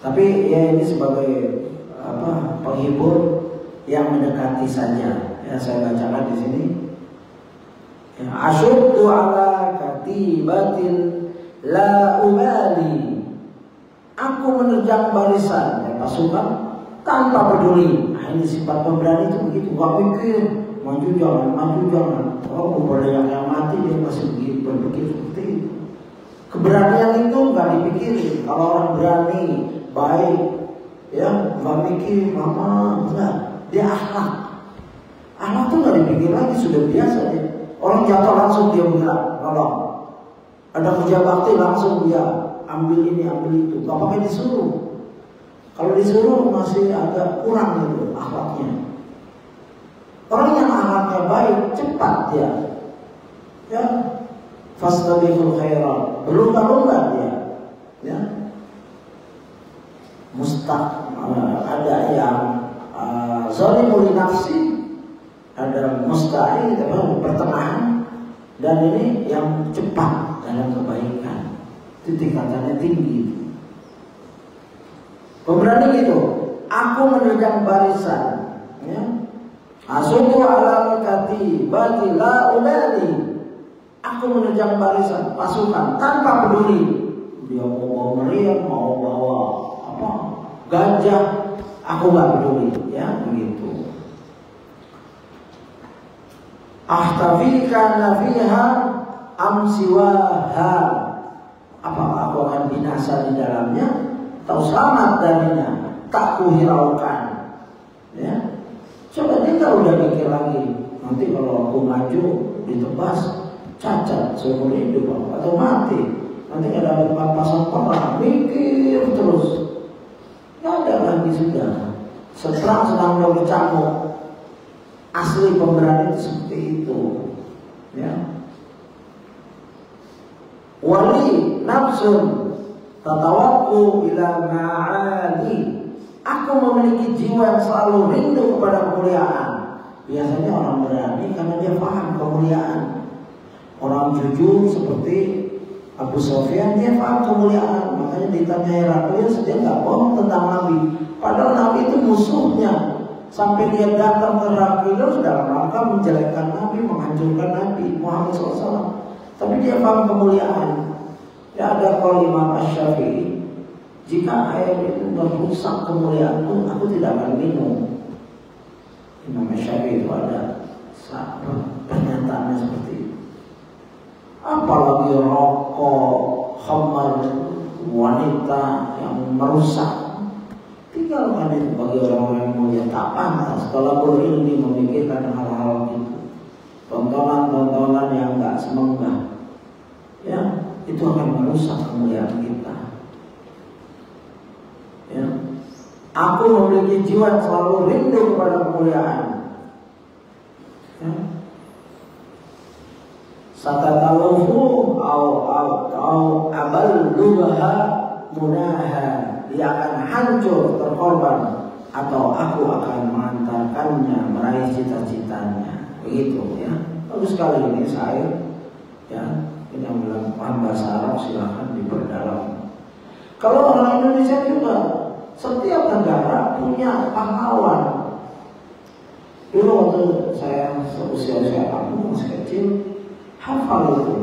Tapi ya ini sebagai penghibur yang mendekati saja. Ya, saya bacakan di sini. Ya, asyuddu ala katibatin la ubali. Aku menerjang barisan ya, pasukan tanpa peduli. Nah, ini sifat pemberani itu begitu. Gak mikir maju jangan. Oh, boleh yang mati dia masih berpikir seperti itu. Keberanian itu nggak dipikirin. Kalau orang berani baik, ya nggak mikir enggak. Dia akhlak tuh nggak dipikir lagi, sudah biasa dia. Orang jatuh langsung dia bergerak, nolong. Ada kerja bakti langsung dia ambil ini ambil itu, nggak pakai disuruh. Kalau disuruh masih agak kurang gitu akhlaknya. Orang yang akhlaknya baik cepat dia, ya fastabiqul khairat, berlomba-lomba dia, ya. Ada yang zalimul nafsi, ada musta'in, pertengahan, dan ini yang cepat dalam kebaikan. Itu tingkatannya tinggi. Pemberani gitu, aku menerjang barisan, ya. Asudu ala katibati la ubali. Aku menerjang barisan pasukan tanpa peduli dia mau bawa meriam, mau bawa gajah, aku gak peduli, ya begitu. Ahtafika nafiha amsiwaha. Apakah aku akan binasa di dalamnya atau selamat darinya? Tak kuhiraukan, ya. Coba dia udah mikir lagi, nanti kalau aku maju ditebas cacat seumur hidup atau mati, nanti ada pasang perang, mikir terus. Nggak ada lagi sudah. Sedang berkecamuk. Asli pemberani itu seperti itu, ya. Wali nafsun tatawakku ila ma'ali. Aku memiliki jiwa yang selalu rindu kepada kemuliaan. Biasanya orang berani karena dia paham kemuliaan. Orang jujur seperti Abu Sufyan, dia paham kemuliaan. Makanya ditanya Heraklius, dia nggak bohong tentang Nabi. Padahal Nabi itu musuhnya. Sampai dia datang ke Heraklius dalam rangka menjelekkan Nabi, menghancurkan Nabi Muhammad SAW. Tapi dia paham kemuliaan. Ya, ada qaul Imam Asy-Syafi'i, jika air itu merusak kemuliaanku, aku tidak akan minum. Imam Asy-Syafi'i itu ada pernyataannya seperti itu. Apalagi rokok, khamar, wanita yang merusak. Tinggalkan itu bagi orang-orang yang mulia. Tak pantas kalau berilmi memikirkan hal-hal itu. Tontonan-tontonan yang gak semenggah, ya, itu akan merusak kemuliaan kita. Ya. Aku memiliki jiwa yang selalu rindu kepada kemuliaan. Ya. Satataluhu au aballuha munaha. Dia akan hancur terkorban atau aku akan mengantarkannya meraih cita-citanya. Begitu, ya. Bagus sekali ini syair, ya. Ini yang bilang paham bahasa Arab silahkan diperdalam. Kalau orang Indonesia juga, setiap negara punya pahlawan. Dulu waktu saya usia kamu masih kecil, hafal itu.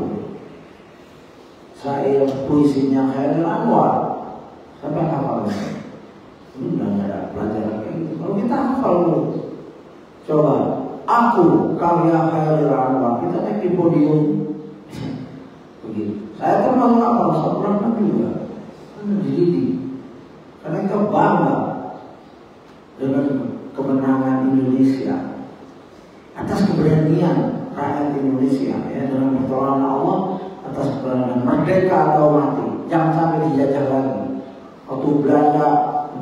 Saya puisinya Khairil Anwar, siapa yang hafal itu? Ini nggak ada pelajaran kayak gitu. Kalau kita hafal dulu, coba aku karya Khairil Anwar, kita naik di podium, begitu. Saya termasuk apa? Saya pernah juga, dididik, karena kita bangga dengan kemenangan Indonesia atas keberanian rakyat Indonesia, ya, dengan pertolongan Allah atas keberanian merdeka atau mati. Jangan sampai dijajah lagi. Waktu Belanda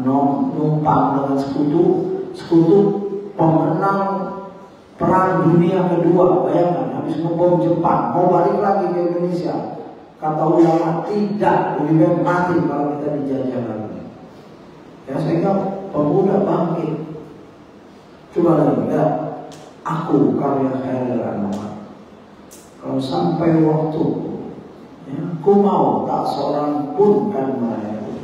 numpang dengan sekutu pemenang Perang Dunia Kedua, bayangkan, habis ngebom Jepang, mau balik lagi ke Indonesia. Kata ulama, tidak, lebih baik mati kalau kita dijajah lagi. Ya, sehingga pemuda bangkit. Coba lagi, ya, aku karya Khairil Anwar. Kalau sampai waktu, ya, aku mau tak seorang pun kan merayaku.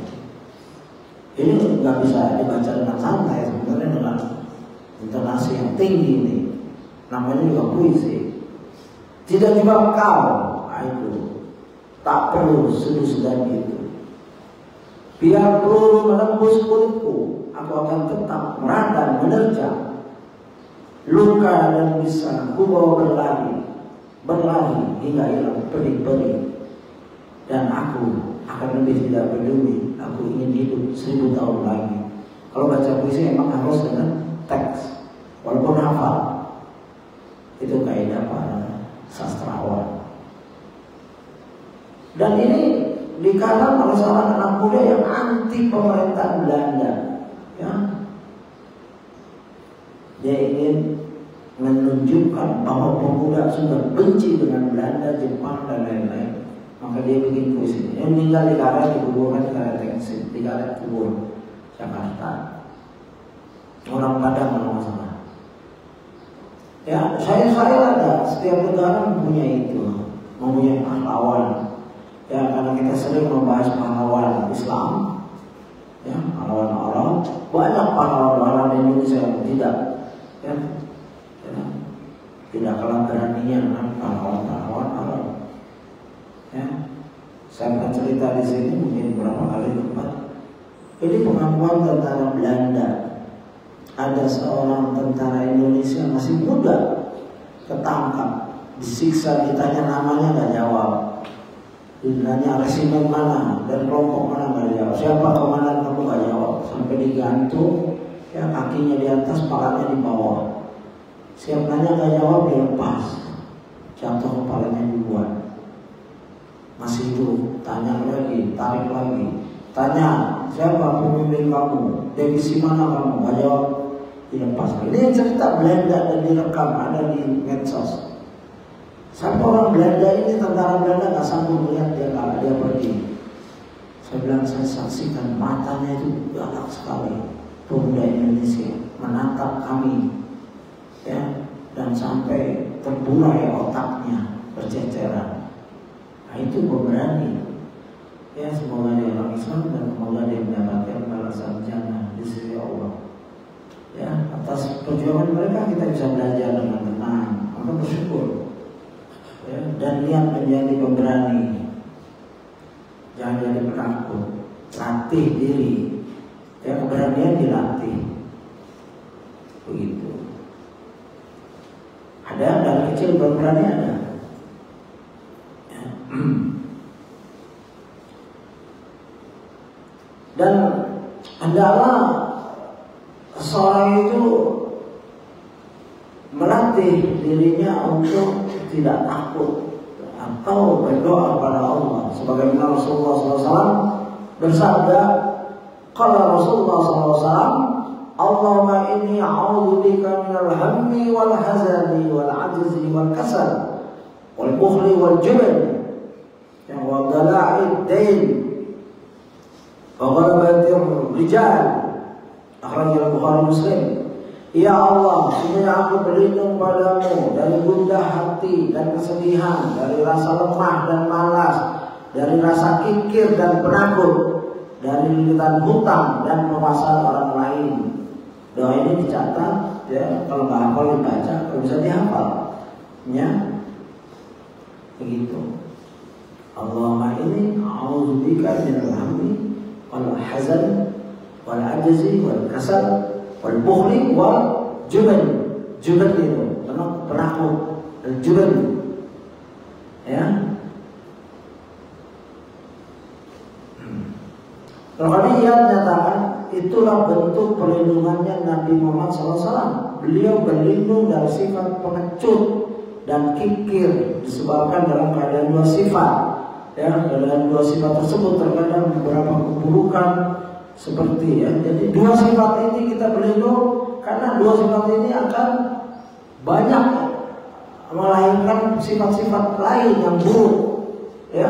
Ini nggak bisa dibaca dengan santai, sebenarnya dengan intonasi yang tinggi ini. Namanya juga puisi. Tidak juga kau, itu tak perlu sedih-sedih itu. Biar peluru menembus kulitku, aku akan tetap meradang menerjang. Luka dan bisa ku bawa berlari hingga hilang pedih-pedih. Dan aku akan lebih tidak peduli. Aku ingin hidup 1000 tahun lagi. Kalau baca puisi emang harus dengan teks, walaupun hafal. Itu kaidah para sastrawan. Dan ini dikarang oleh seorang anak muda yang anti pemerintahan Belanda, ya. Dia ingin menunjukkan bahwa pemuda sudah benci dengan Belanda, Jepang dan lain-lain. Maka dia bikin puisi. Dia meninggal di Karet, dikuburkan di Karet Tengsin, di Karet Kubur, Jakarta. Orang Padang kalau nggak salah. Ya, saya ada. Setiap negara mempunyai itu, mempunyai pahlawan. Ya, karena kita sering membahas pahlawan Islam, ya, pahlawan Arab, banyak pahlawan Indonesia yang tidak, ya, tidak kalah beraninya dengan pahlawan Arab. Ya, saya akan cerita di sini mungkin beberapa kali tempat. Ini pengakuan tentara Belanda. Ada seorang tentara Indonesia masih muda ketangkap, disiksa, ditanya namanya nggak jawab. Ditanya resimen mana dan kelompok mana nggak jawab. Siapa komandan kamu nggak jawab. Sampai digantung, ya, kakinya di atas, palanya di bawah. Siap nanya nggak jawab, dilepas, jatuh kepalanya duluan. Masih hidup, tanya lagi, tarik lagi. Tanya siapa pemimpin kamu, divisi mana kamu, nggak jawab, dilepas. Ini cerita Belanda dan direkam, ada di medsos. Sampai orang Belanda ini, tentara Belanda nggak sanggup melihat dia pergi. Saya bilang, saya saksikan matanya itu galak sekali. Pemuda Indonesia menatap kami, ya, dan sampai terburai otaknya, berceceran. Nah, itu pemberani. Ya, semoga dia orang Islam dan semoga dia mendapatkan balasan jannah di sisi Allah. Ya, atas perjuangan mereka kita bisa belajar dengan tenang, maka bersyukur. Ya, dan niat menjadi pemberani, jangan jadi penakut. Latih diri, ya, keberanian dilatih, begitu. Ada dari kecil berberani, ada. Ya. Dan hendaklah seorang itu melatih dirinya untuk tidak takut atau berdoa kepada Allah. Sebagaimana Rasulullah SAW bersabda, qala Rasulullah SAW, Allahumma inni a'udzubika minal hammi wal hazani wal ajzi wal kasal wal bukhli wal jubn wa dala'id dain wa ghalabatir rijal. Akhrajal Bukhari Muslim. Ya Allah, sesungguhnya aku berlindung padamu dari gundah hati dan kesedihan, dari rasa lemah dan malas, dari rasa kikir dan penakut, dari lilitan hutang dan pemasaran orang lain. Doa ini dicatat, ya, kalau nggak hafal dibaca, kalau bisa dihafal. Ya, begitu. Allahumma inni a'udzubika minal hammi wal hazan wal ajzi wal kasal wal bukhli wal juban. Juban itu penakut, juban. Ya. Al-Qadiyah menyatakan itulah bentuk perlindungannya Nabi Muhammad SAW. Beliau berlindung dari sifat pengecut dan kikir disebabkan dalam keadaan dua sifat. Ya, dalam dua sifat tersebut terkadang beberapa keburukan seperti ya. Jadi dua sifat ini kita berlindung karena dua sifat ini akan banyak melahirkan sifat-sifat lain yang buruk. Ya,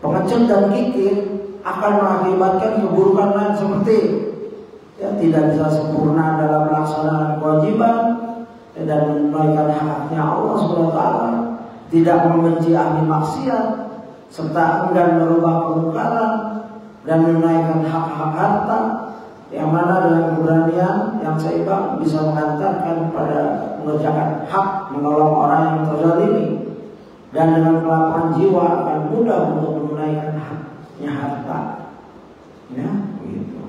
pengecut dan kikir akan mengakibatkan keburukan lain seperti ya, tidak bisa sempurna dalam melaksanakan kewajiban dan menunaikan hak-haknya Allah SWT, tidak membenci ahli maksiat, serta enggan merubah kemungkaran dan menunaikan hak-hak harta, yang mana dengan keberanian yang seimbang bisa mengantarkan pada mengerjakan hak, menolong orang yang terzalimi, dan dengan kelapangan jiwa akan mudah untuk menunaikan haknya harta. Ya, begitu.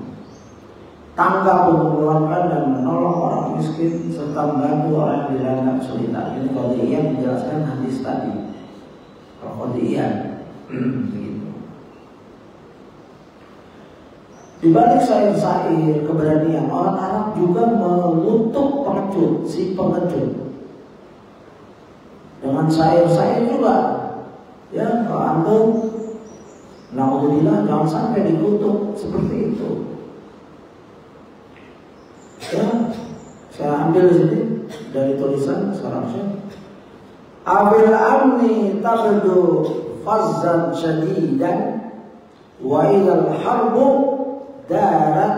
Tanggap untuk mengeluarkan dan menolong orang miskin serta membantu orang yang dilanda kesulitan. Ini Qadiyah menjelaskan hadis tadi. Kalau Qadiyah, begitu. Di balik syair-syair keberanian, orang Arab juga mengutuk pengecut, si pengecut. Dengan syair-syair juga. Ya, kalau antum, naudzubillah, jangan sampai dikutuk seperti itu. Ya, saya ambil di sini dari tulisan seorang syekh. Abil amni tabdu fazzan syadidan wa idal harbu darat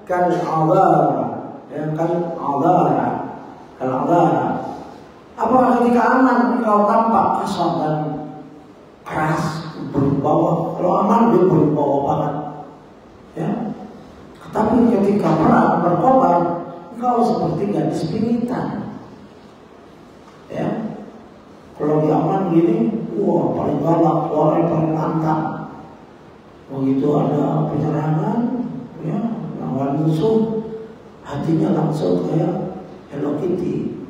kal adara. Ya, kal adara. Kal adara. Apakah ketika aman engkau tampak kasar dan keras, berwibawa? Kalau aman dia berwibawa banget. Ya. Tapi ketika perang berkorban, engkau seperti gadis pimitan. Ya. Kalau di aman gini, wah paling galak, suaranya paling lantang. Begitu ada penyerangan, ya, lawan musuh, hatinya langsung kayak Hello Kitty,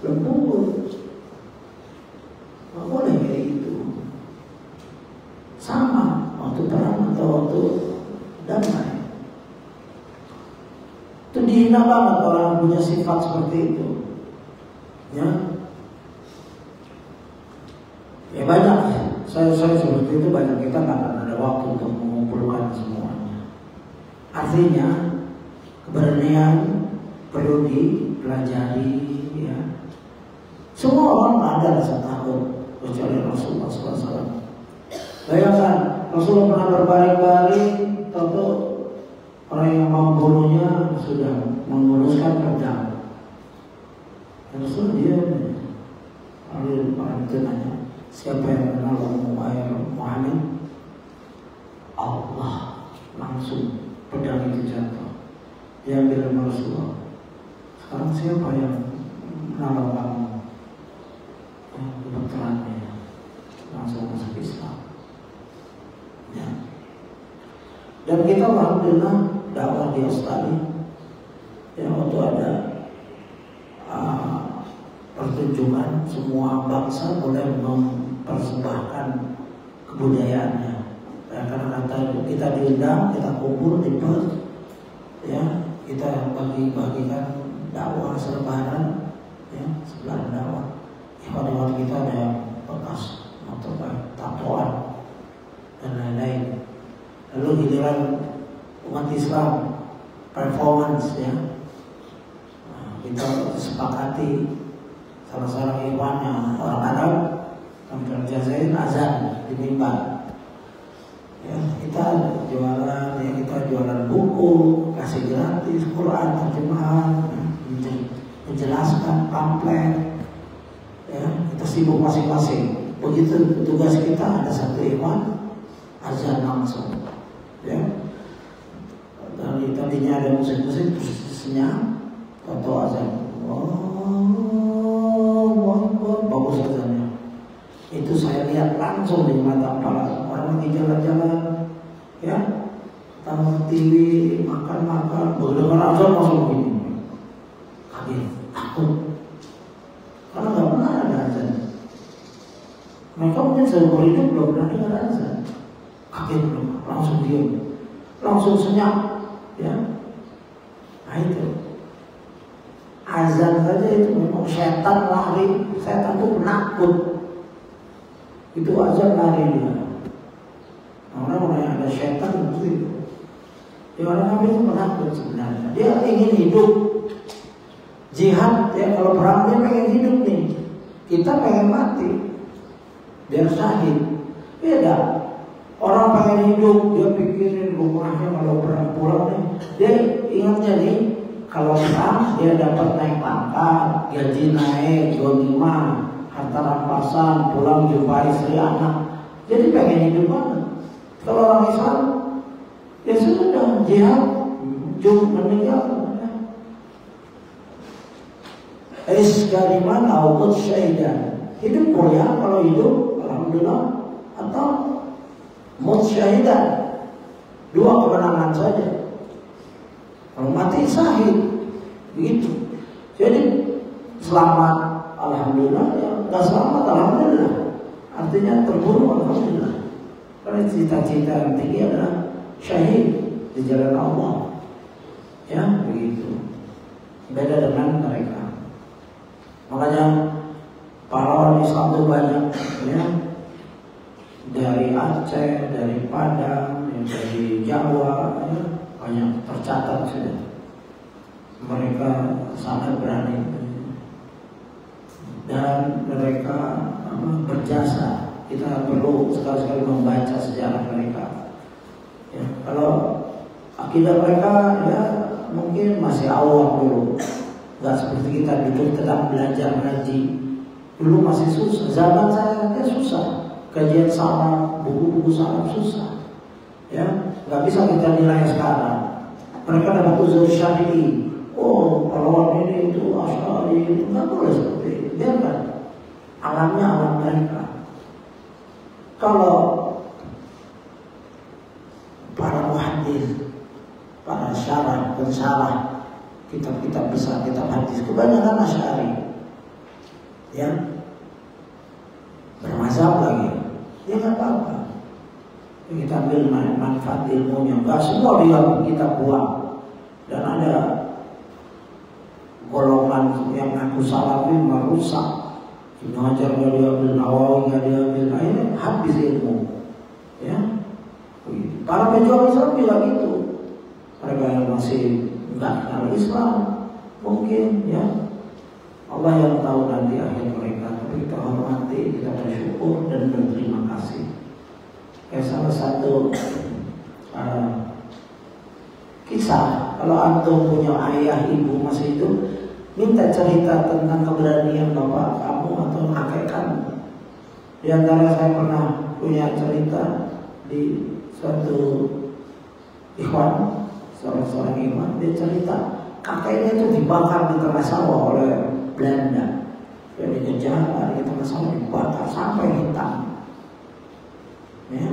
lembut. Nggak boleh kayak gitu. Sama waktu perang atau waktu damai. Itu dihina banget orang punya sifat seperti itu. Ya, ya banyak. Saya seperti itu banyak. Kita nggak akan ada waktu untuk mengumpulkan semuanya. Artinya keberanian perlu dipelajari. Ya, semua orang ada rasa takut kecuali Rasulullah SAW. Bayangkan Rasulullah pernah berbaring-baring, tentu orang yang membunuhnya sudah menguluskan pedang. Rasul dia lalu orang itu nanya, siapa yang kenal Muhammad? Allah. Langsung pedang itu jatuh. Dia bilang Rasulullah, sekarang siapa yang kenal kamu? Kebetulannya langsung masuk Islam. Ya. Dan kita alhamdulillah dakwah di Australia, ya, waktu ada pertunjukan semua bangsa boleh mempersembahkan kebudayaannya. Ya, karena kata kita diundang, kita kumpul di Perth, ya, kita bagi-bagikan dakwah selebaran, ya, sebelah dakwah. Ikhwan-ikhwan kita ada yang bekas motorbike, tatoan dan lain-lain. Lalu giliran umat Islam performance, ya, nah, kita sepakati salah seorang ikhwan yang orang Arab kami kerjain azan di mimbar. Ya, kita jualan, ya, kita jualan buku, kasih gratis Quran terjemahan, menjelaskan pamflet. Ya, kita sibuk masing-masing. Begitu tugas kita, ada satu ikhwan azan langsung. Ya, tadinya ada musik-musik senyap, atau azan, bagus langsung di mata kepala orang lagi jalan-jalan, ya, tamu TV, makan, begitu azan langsung begini, kaget, takut, karena nggak pernah ada azan. Mereka mungkin seumur hidup belum pernah dengar azan, kaget belum, langsung diam, langsung senyap, ya. Nah itu azan saja itu memang setan lari, setan itu penakut. Itu azan lari dia. Orang-orang yang ada setan itu, ya orang itu penakut sebenarnya. Dia ingin hidup, jihad ya, kalau perang dia pengen hidup nih. Kita pengen mati, biar syahid. Beda. Orang pengen hidup, dia pikirin rumahnya kalau perang pulang nih. Dia ingatnya nih, kalau perang dia dapat naik pangkat, gaji naik, ghanimah, harta rampasan, pulang jumpa istri anak. Jadi pengen hidup banget. Kalau orang Islam, ya sudah jihad, meninggal. Iskariman awqat syahidan. Hidup mulia kalau hidup, alhamdulillah, atau maut syahidan. Dua kemenangan saja. Kalau mati syahid, begitu. Jadi selamat, alhamdulillah. Ya nggak selamat, alhamdulillah. Artinya terbunuh, alhamdulillah. Karena cita-cita yang tinggi adalah syahid di jalan Allah. Ya begitu. Beda dengan mereka. Makanya pahlawan Islam itu banyak, ya. Dari Aceh, dari Padang, dari Jawa, ya. Banyak tercatat sudah. Mereka sangat berani dan mereka berjasa. Kita perlu sekali-sekali membaca sejarah mereka. Ya, kalau akidah mereka ya mungkin masih awam dulu, nggak seperti kita duduk tetap belajar ngaji. Dulu masih susah. Zaman saya ya susah. Kajian salaf, buku-buku salaf susah. Ya, nggak bisa kita nilai sekarang. Mereka dapat uzur syar'i. Oh, kalau ini itu Asy'ari, nggak boleh seperti itu. Biarkan alamnya alam mereka. Kalau para muhaddits, para syarah, pensyarah kitab-kitab besar, kitab hadis kebanyakan Asy'ari, ya, bermazhab lagi, ya nggak apa-apa. Kita ambil manfaat ilmunya, nggak semua dia kita buang. Dan ada golongan yang ngaku salafi merusak. Ibnu Hajar nggak diambil, Nawawi nggak diambil, akhirnya habis ilmu. Ya, para pejuang Islam juga gitu. Mereka yang masih nggak kenal Islam, mungkin ya Allah yang tahu nanti akhir mereka. Tapi kita hormati, kita bersyukur dan berterima kasih. Salah satu kisah, kalau antum punya ayah ibu masih hidup, minta cerita tentang keberanian bapak kamu atau kakek kamu. Di antara saya pernah punya cerita di suatu ikhwan, seorang ikhwan, dia cerita kakeknya itu dibakar di tengah sawah oleh Belanda. Jadi kejar di tengah sawah dibakar sampai hitam. Ya.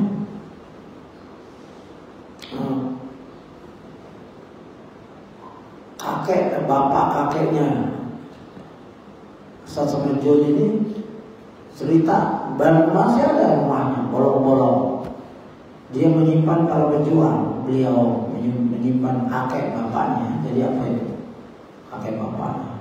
Kakek, bapak kakeknya Ustaz Samedjo ini cerita, masih ada rumahnya bolong-bolong. Dia menyimpan, kalau berjuang beliau menyimpan kakek bapaknya. Jadi apa itu? Kakek bapaknya.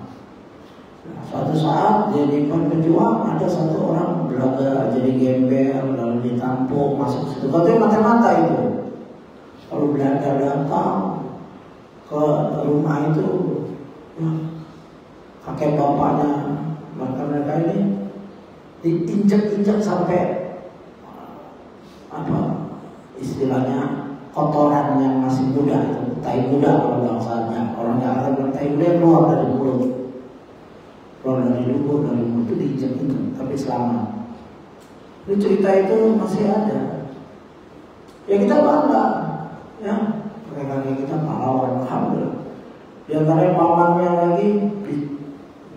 Nah, suatu saat dia menyimpan berjuang, ada satu orang belaga jadi gembel, lalu ditampung masuk situ. Katanya mata-mata itu. Kalau Belanda datang ke rumah itu, ya, kakek bapaknya mereka ini diinjak-injak sampai apa istilahnya kotoran yang masih muda itu, tai muda kalau bangsanya orang Jakarta bilang tai muda keluar dari mulut, keluar dari lubuk, dari mulut itu diinjak itu, tapi selamat. Ini cerita itu masih ada. Ya kita bangga, ya. Mereka kita pahlawan, alhamdulillah. Di antara pamannya lagi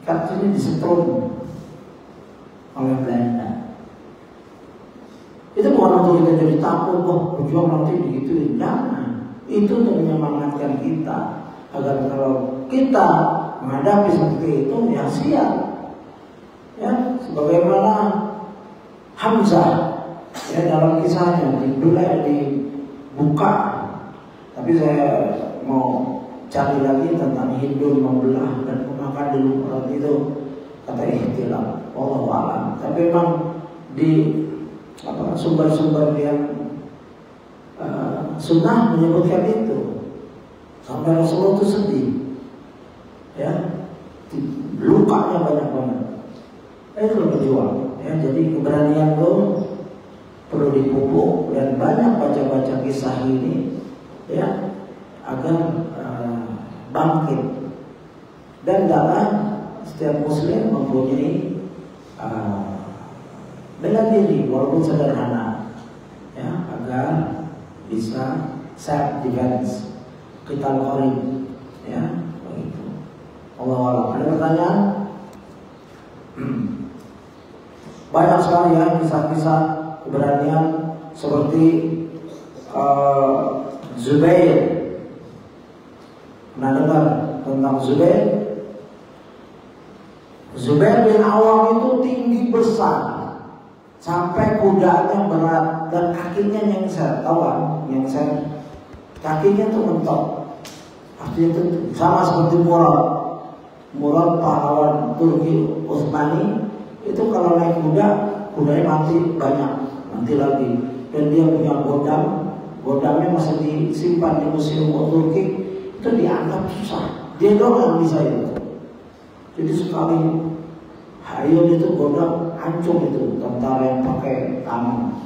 kat sini disetrum oleh Belanda. Itu bukan untuk kita jadi takut, berjuang nanti digituin. Jangan. Itu untuk menyemangatkan kita agar kalau kita menghadapi seperti itu ya siap. Ya, sebagaimana Hamzah ya dalam kisahnya dibuka. Tapi saya mau cari lagi tentang Hindu membelah dan memakan di luar itu kata ikhtilaf. Wallahu a'lam. Tapi memang di sumber-sumber yang sunnah menyebutkan itu. Sampai Rasulullah itu sedih, ya, lukanya banyak banget. Itu berjuang, ya. Jadi keberanian itu perlu dipupuk dan banyak baca-baca kisah ini, ya, agar bangkit. Dan dalam setiap Muslim mempunyai bela diri walaupun sederhana, ya, agar bisa self defense, kita qarin, ya, begitu. Allah. Ada pertanyaan? Banyak sekali ya kisah-kisah keberanian seperti Zubair. Pernah dengar tentang Zubair? Zubair bin Awam itu tinggi besar, sampai kudanya berat dan kakinya nyengser, kakinya tuh mentok. Artinya itu sama seperti Murad pahlawan Turki Utsmani itu kalau naik kuda, kudanya mati banyak, nanti lagi. Dan dia punya godamnya masih disimpan di museum Turki, itu dianggap susah. Dia doang bisa itu. Jadi sekali hayun itu godam hancur itu tentara yang pakai tangan.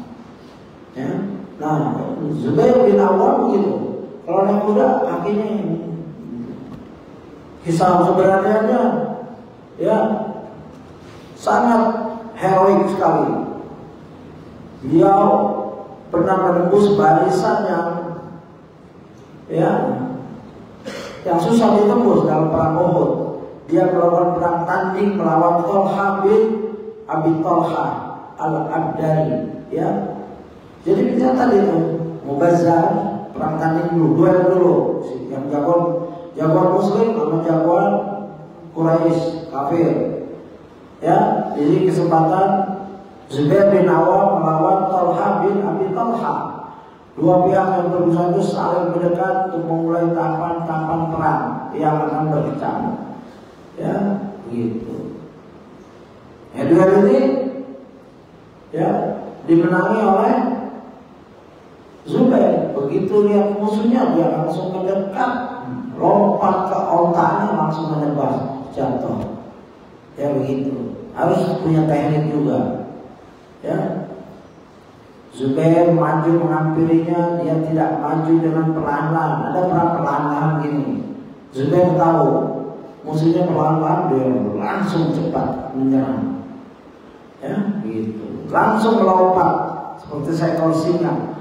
Ya. Nah, Zubair bin Awam begitu. Kalau naik kuda kakinya ini. Kisah keberaniannya ya sangat heroik sekali. Beliau pernah menembus barisan yang susah ditembus dalam perang Uhud. Dia melakukan perang tanding melawan Thalha bin Abi Thalha al-Abdari, ya. Jadi kita tadi itu Mubazzar perang tanding duel dulu. Yang jagoan Muslim sama jagoan Quraisy kafir. Ya, jadi kesempatan Zubair bin Awam melawan Thalha bin Abi Thalha. Dua pihak yang berusaha itu saling mendekat untuk memulai tahapan perang yang akan berkecamuk. Ya, begitu. Ya, duel ini ya dimenangi oleh Zubair. Begitu lihat musuhnya dia langsung mendekat, lompat ke otaknya langsung menebas, jatuh. Ya begitu. Harus punya teknik juga. Ya. Zubair maju menghampirinya, dia tidak maju dengan perlahan-lahan. Ada perang perlahan-lahan gini. Zubair tahu musuhnya perlahan-lahan, dia langsung cepat menyerang. Ya, gitu. Langsung melompat seperti seekor singa.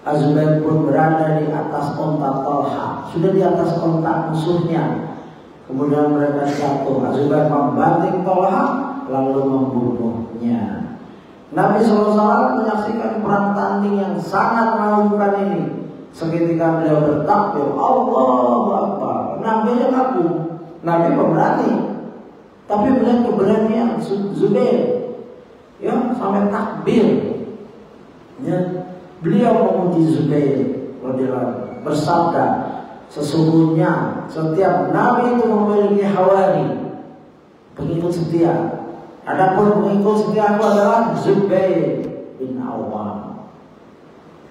Zubair pun berada di atas onta Thalha, sudah di atas onta musuhnya. Kemudian mereka jatuh. Zubair membanting Thalha lalu membunuhnya. Nabi SAW menyaksikan perang tanding yang sangat mengagumkan ini. Seketika beliau bertakbir, Allahu Akbar. Nabi yang kagum, Nabi pemberani. Tapi melihat keberanian Zubair, ya sampai takbir. Ya, beliau memuji Zubair radhiyallahu bersabda, sesungguhnya setiap nabi itu memiliki hawari, pengikut setia. Adapun pengikut setia aku adalah Zubair bin Awam.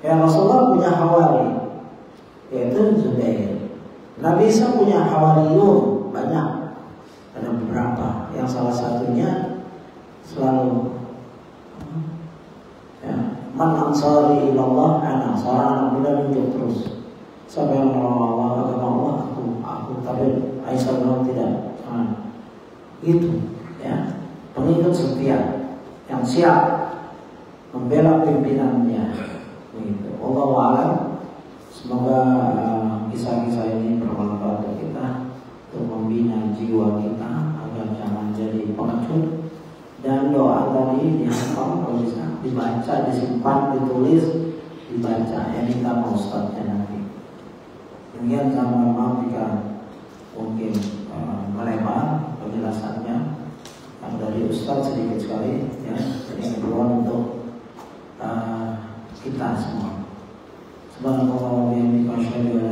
Ya, Rasulullah punya hawari, yaitu Zubair. Nabi Isa punya hawariyun banyak, ada beberapa. Yang salah satunya selalu ya, man ansari ilallah ana, seorang anak muda nunjuk terus. Siapa yang menolong Allah, agama Allah, aku. Tapi Aisyah bilang tidak, itu ya. Pengikut setia yang siap membela pimpinannya. Begitu. Wallahu a'lam. Semoga kisah-kisah ini bermanfaat untuk kita, untuk membina jiwa kita agar jangan jadi pengecut. Dan doa tadi dihafal kalau bisa. dibaca, disimpan, ditulis, dibaca. Yang minta mau Ustadznya nanti. Demikian saya mohon maaf jika mungkin melebar penjelasannya. Yang dari Ustadz sedikit sekali, ya. Jadi keperluan untuk kita semua. Subhanallah wa bihamdihi, asyhadu an la